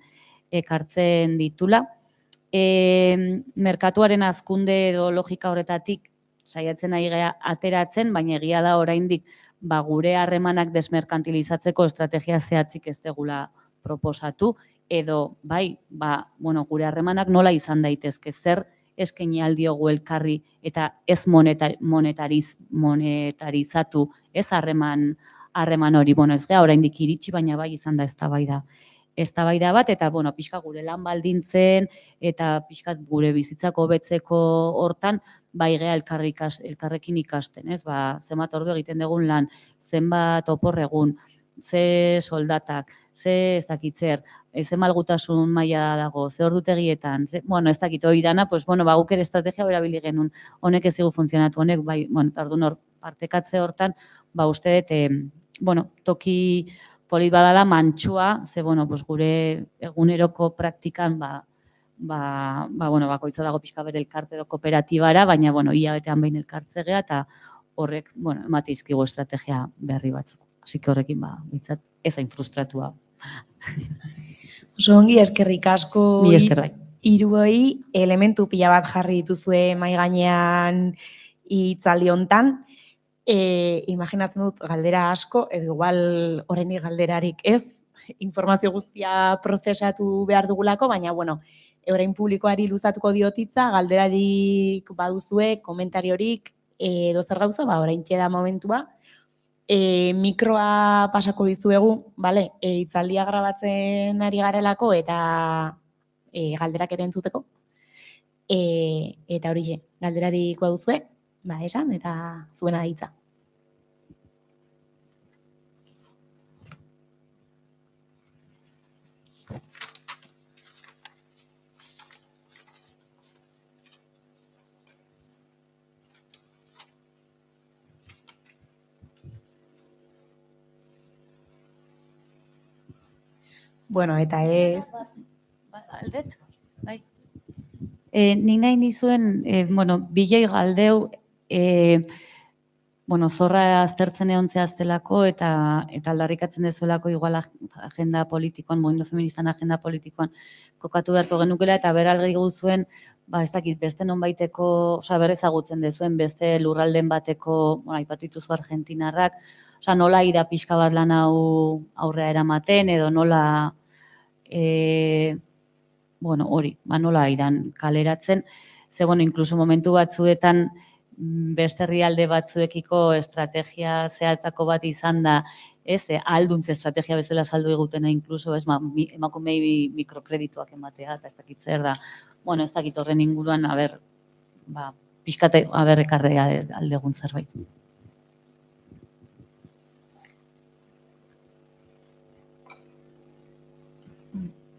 ditula. Merkatuaren hazkunde edo logika horretatik saiatzen ari gea ateratzen, baina egia da oraindik gure harremanak desmerkantilizatzeko estrategia zehatzik ez degula proposatu, edo gure harremanak nola izan daitezke, zer eskaini aldiogu elkarri eta ez monetarizatu, ez harreman hori, ez gea oraindik iritsi, baina izan da eztabaida bat, eta pixka gure lan baldintzen eta pixka gure bizitzako hobetzeko hortan, gea elkarrekin ikasten, zenbat ordu egiten dugun lan, zenbat opor egun, ze soldatak, ze ez dakitzer, ze malgutasun maila dago, ze ordutegietan, ez dakit hori dana, guk ere estrategia berabili genuen, honek ez zigu funtzionatu, honek, orduan hor, partekatze hortan, uste dut, toki polit badala mantxua, ze, gure eguneroko praktikan, bakoitza dago pixka bere elkarte edo kooperatibara, baina, hilabetean behin elkartze geha, eta horrek, emate izkigu estrategia berri batzuk. Asik horrekin, bintzat, ezain frustratua. Oso ongi, eskerrik asko hiruoi elementu pila bat jarri dituzue mahai gainean hitzaldi hontan. Imaginatzen dut galdera asko, edo igual oraindik galderarik ez, informazio guztia prozesatu behar dugulako, baina, orain publikoari luzatuko diotitza, galderarik baduzue, komentariorik, edo zer gauza, orain txeda momentua. Mikroa pasako dizuegu, hitzaldia grabatzen ari garelako eta galderak ere entzuteko. Eta hori galderarik baduzue, esan, eta zuena hitza. Eta ez... Aldet? Nik nahi nizuen, bilei galdeu, zorra aztertzen egon zehaztelako eta aldarrikatzen dezuelako igual agenda politikoan, mugimendu feministan agenda politikoan kokatu beharko genukela eta beralgi guzuen, ez dakit, beste nonbaiteko, berrezagutzen dezuen beste lurralden bateko, aipatu dituzu argentinarrak, nola ida pixka bat lan hau aurrera eramaten edo nola hori, nola idan kaleratzen, ze, inkluso momentu batzuetan beste herrialde batzuekiko estrategia zehatako bat izan da, alduntze estrategia bezala saldu egutena, inkluso, emakumei mikrokredituak ematea, eta ez dakit zer da, ez dakit horren inguruan, pixkate, ekarrea aldegun zerbait.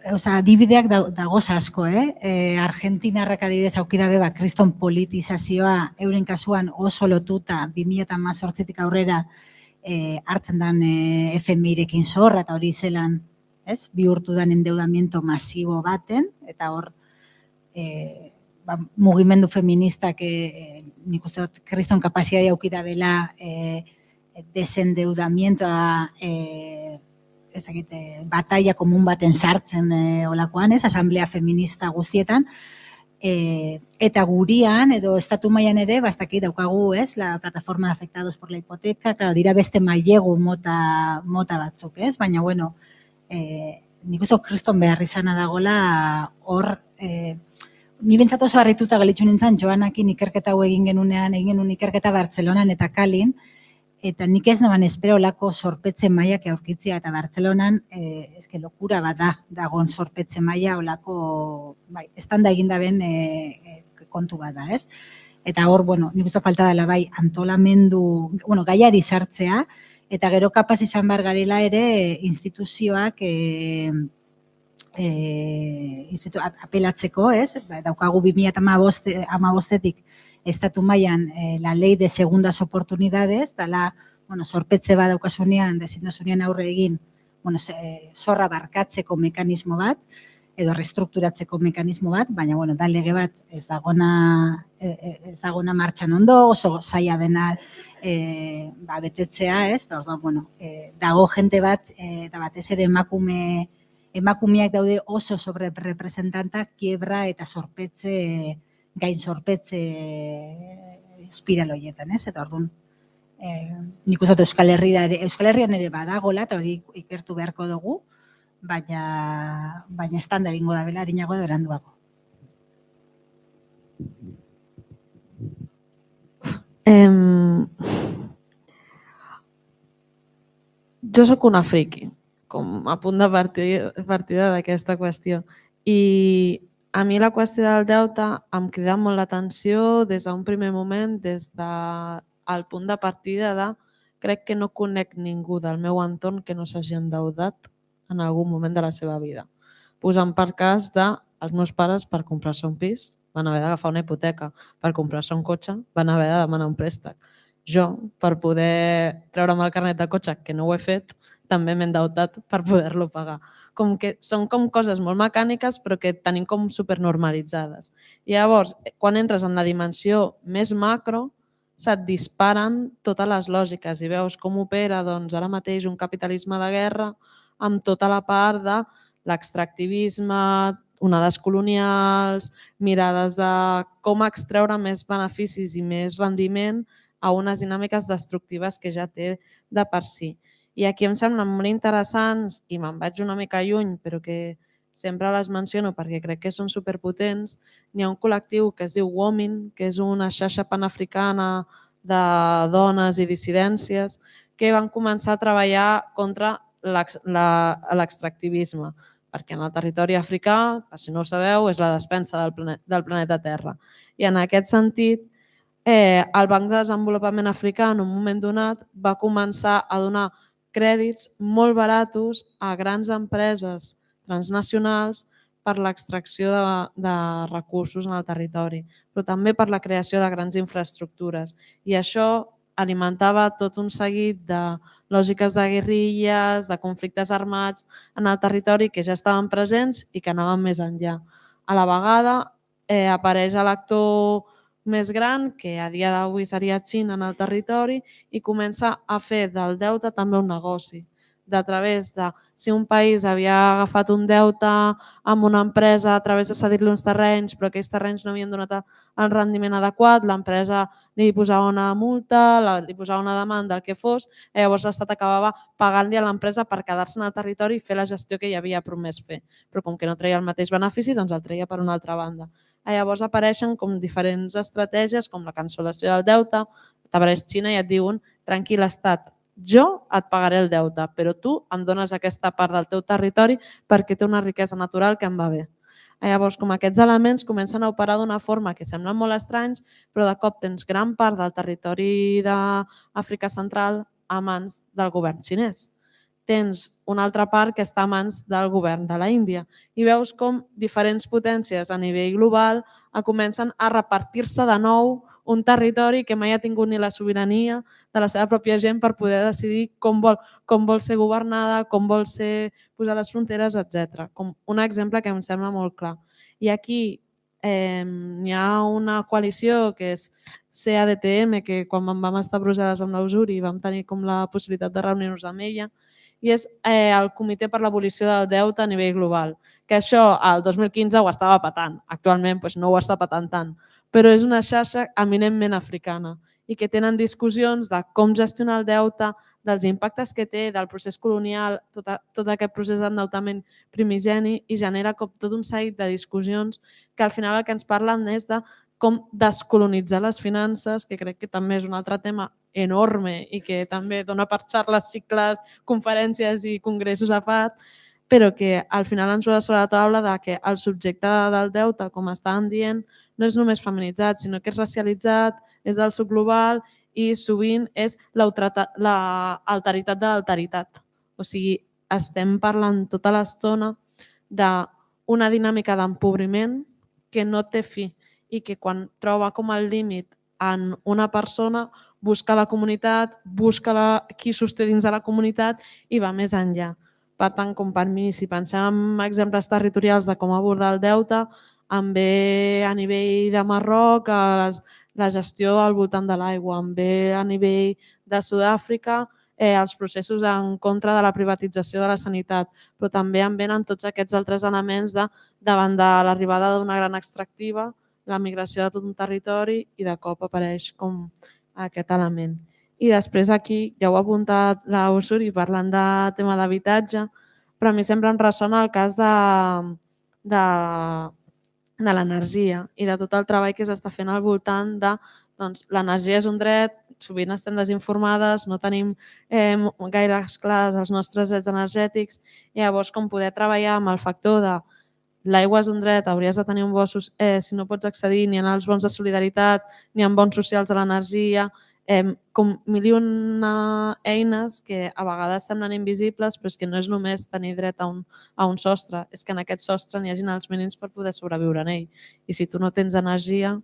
Adibideak dagoz asko, Argentinarrak adibidez aukidabe kriston politizazioa euren kasuan oso lotuta 2018tik aurrera hartzen dan FMI-rekin zorra eta hori zelan bihurtu dan endeudamiento masibo baten eta hor mugimendu feministak nik uste dut kriston kapazitatea aukidabela desendeudamientoa ez dakit, batalla komun baten sartzen olakoan, asamblea feminista guztietan, eta gurian, edo estatu mailan ere, ez dakit, daukagu, la plataforma de afectados por la hipoteca, claro, dira beste mailegu mota batzuk, baina, bueno, nik uste kriston behar izana dagoela, hor, ni bentsat oso harrituta gelitzu nintzen, Joanakin ikerketa hau egin genuen ikerketa Bartzelonan eta Kalin, eta nik ez naban espero olako sorpetze mailak aurkitzea eta Bartzelonan lokura bat dagoen sorpetze maila olako, estanda eginda ben kontu bat da, ez? Eta hor, nik uste falta dela antolamendu, gaiari sartzea, eta gero kapaz izan behar garela ere instituzioak apelatzeko, ez? Daukagu 2015-etik estatu mailan la ley de segundas oportunidades, dala, sorpetze bat daukasunean, desindosunean aurre egin, zorra barkatzeko mekanismo bat, edo restrukturatzeko mekanismo bat, baina, da lege bat ez dagona martxan ondo, oso zaila dena betetzea, ez? Dago jente bat, eta batez ere emakumeak daude oso sobre-representantak kiebra eta sorpetze, gain sorpetze espiral horietan, ez? Eta orduan, nik uste Euskal Herrian ere badagola, eta hori ikertu beharko dugu, baina estanda egingo da bela, harinago edo eranduago. Jo sóc una friki, com a punt de partida d'aquesta qüestió, i a mi la qüestió del deute em crida molt l'atenció des d'un primer moment, des del punt de partida de crec que no conec ningú del meu entorn que no s'hagi endeutat en algun moment de la seva vida. Posant per cas dels meus pares per comprar-se un pis van haver d'agafar una hipoteca, per comprar-se un cotxe van haver de demanar un préstec. Jo, per poder treure'm el carnet de cotxe, que no ho he fet, també m'he endeutat per poder-lo pagar. Com que són com coses molt mecàniques però que tenim com supernormalitzades. I llavors, quan entres en la dimensió més macro, se't disparen totes les lògiques i veus com opera ara mateix un capitalisme de guerra amb tota la part de l'extractivisme, onades colonials, mirades de com extreure més beneficis i més rendiment a unes dinàmiques destructives que ja té de per si. I aquí em semblen molt interessants i me'n vaig una mica lluny, però que sempre les menciono perquè crec que són superpotents. N'hi ha un col·lectiu que es diu WOMIN, que és una xarxa panafricana de dones i dissidències que van començar a treballar contra l'extractivisme, perquè en el territori africà, per si no ho sabeu, és la despensa del planeta Terra. I en aquest sentit, el Banc de Desenvolupament Africà en un moment donat va començar a donar crèdits molt baratos a grans empreses transnacionals per l'extracció de recursos en el territori, però també per la creació de grans infraestructures. I això alimentava tot un seguit de lògiques de guerrilles, de conflictes armats en el territori que ja estaven presents i que anaven més enllà. A la vegada apareix l'actor més gran, que a dia d'avui seria Xina en el territori, i comença a fer del deute també un negoci. De través de, si un país havia agafat un deute amb una empresa a través de cedir-li uns terrenys, però aquells terrenys no havien donat el rendiment adequat, l'empresa li posava una multa, li posava una demanda, el que fos, i llavors l'Estat acabava pagant-li a l'empresa per quedar-se en el territori i fer la gestió que hi havia promès fer. Però com que no treia el mateix benefici, doncs el treia per una altra banda. Llavors apareixen com diferents estratègies, com la cancel·lació del deute, t'apareix Xina i et diuen, tranquil, Estat, jo et pagaré el deute, però tu em dones aquesta part del teu territori perquè té una riquesa natural que em va bé. Llavors, com aquests elements comencen a operar d'una forma que semblen molt estranys, però de cop tens gran part del territori d'Àfrica Central a mans del govern xinès. Tens una altra part que està a mans del govern de la Índia i veus com diferents potències a nivell global comencen a repartir-se de nou un territori que mai ha tingut ni la sobirania de la seva pròpia gent per poder decidir com vol ser governada, com vol posar les fronteres, etc. Com un exemple que em sembla molt clar. I aquí hi ha una coalició que és CADTM, que quan vam estar a Brussel·les amb l'Ausuri vam tenir com la possibilitat de reunir-nos amb ella, i és el Comitè per l'Abolició del Deute a nivell global, que això al 2015 ho estava patant, actualment no ho està patant tant, però és una xarxa eminentment africana i que tenen discussions de com gestionar el deute, dels impactes que té, del procés colonial, tot aquest procés d'endeutament primigeni, i genera tot un seguit de discussions que al final el que ens parlen és de com descolonitzar les finances, que crec que també és un altre tema enorme i que també dona per xarles, cicles, conferències i congressos a part, però que al final ens posa sobre la taula de que el subjecte del deute, com estàvem dient, no és només feminitzat, sinó que és racialitzat, és del subglobal i sovint és l'alteritat de l'alteritat. O sigui, estem parlant tota l'estona d'una dinàmica d'empobriment que no té fi i que quan troba com el límit en una persona busca la comunitat, busca qui sosté dins de la comunitat i va més enllà. Per tant, com per mi, si pensem en exemples territorials de com abordar el deute, em ve a nivell de Marroc la gestió al voltant de l'aigua, em ve a nivell de Sud-àfrica els processos en contra de la privatització de la sanitat, però també em venen tots aquests altres elements davant de l'arribada d'una gran extractiva, la migració de tot un territori i de cop apareix com aquest element. I després aquí, ja ho ha apuntat l'Ursuri parlant de tema d'habitatge, però a mi sempre em ressona el cas de l'energia i de tot el treball que s'està fent al voltant de l'energia és un dret, sovint estem desinformades, no tenim gaire clars els nostres drets energètics i llavors com poder treballar amb el factor de l'aigua és un dret, hauries de tenir un bo, si no pots accedir ni als bons de solidaritat ni en bons socials de l'energia, com mil i una eines que a vegades semblen invisibles, però és que no és només tenir dret a un sostre, és que en aquest sostre n'hi hagin els mínims per poder sobreviure en ell. I si tu no tens energia,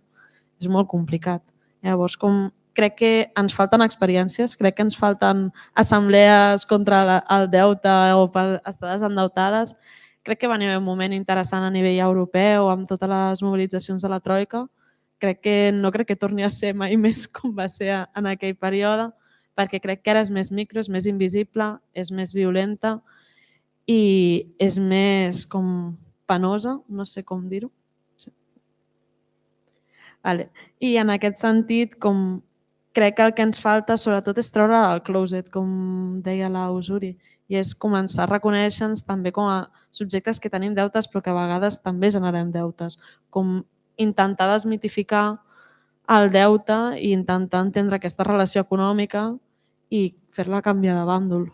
és molt complicat. Llavors, crec que ens falten experiències, crec que ens falten assemblees contra el deute o per estar desendeutades. Crec que va haver un moment interessant a nivell europeu amb totes les mobilitzacions de la Troika. No crec que torni a ser mai més com va ser en aquell període, perquè crec que ara és més micro, és més invisible, és més violenta i és més com penosa, no sé com dir-ho. I en aquest sentit, crec que el que ens falta sobretot és treure del closet, com deia l'Ursuri, i és començar a reconèixer-nos també com a subjectes que tenim deutes però que a vegades també generem deutes, com intentar desmitificar el deute i intentar entendre aquesta relació econòmica i fer-la canviar de bàndol.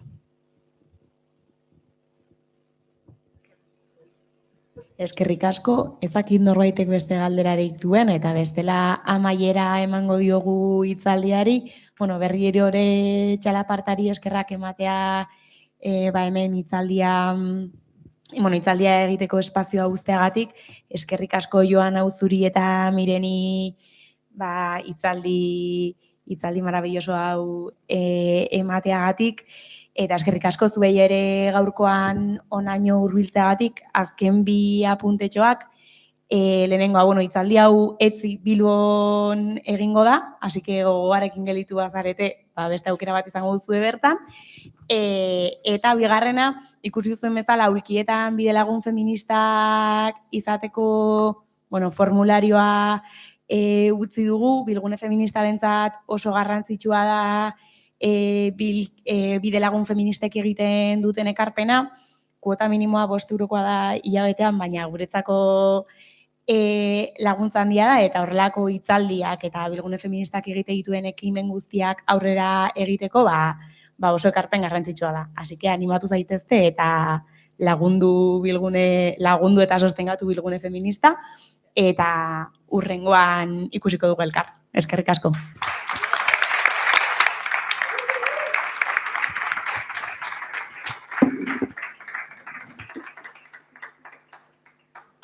Eskerrik asko, ez dakit norbaitek beste galderarik duen eta bestela amaiera emango diogu hitzaldiari. Berri ere txalapartari eskerrak ematea hemen hitzaldia egiteko espazioa uzteagatik. Eskerrik asko Joan Auzuri eta Mireni hitzaldi marabilloso hau emateagatik. Eta eskerrik asko zuei ere gaurkoan honaino hurbiltzeagatik. Azken bi apuntetxoak, Lehenengoa, bueno, hitzaldi hau etzi Bilbon egingo da, así que gogoarekin gelditu bazarete, beste aukera bat izango duzue bertan. Eta bigarrena, ikusi zuen bezala, Ulkietan bidelagun feministak izateko, bueno, formularioa utzi dugu, bilgune feministarentzat oso garrantzitsua da bidelagun feministek egiten duten ekarpena, kuota minimoa 5 eurokoa da hilabetean, baina guretzako laguntza handia da, eta horrelako hitzaldiak eta bilgune feministak egite dituen ekimen guztiak aurrera egiteko, oso ekarpen garrantzitsua da. Así que animatu zaitezte eta lagundu eta sostengatu bilgune feminista, eta hurrengoan ikusiko dugu elkar. Eskerrik asko.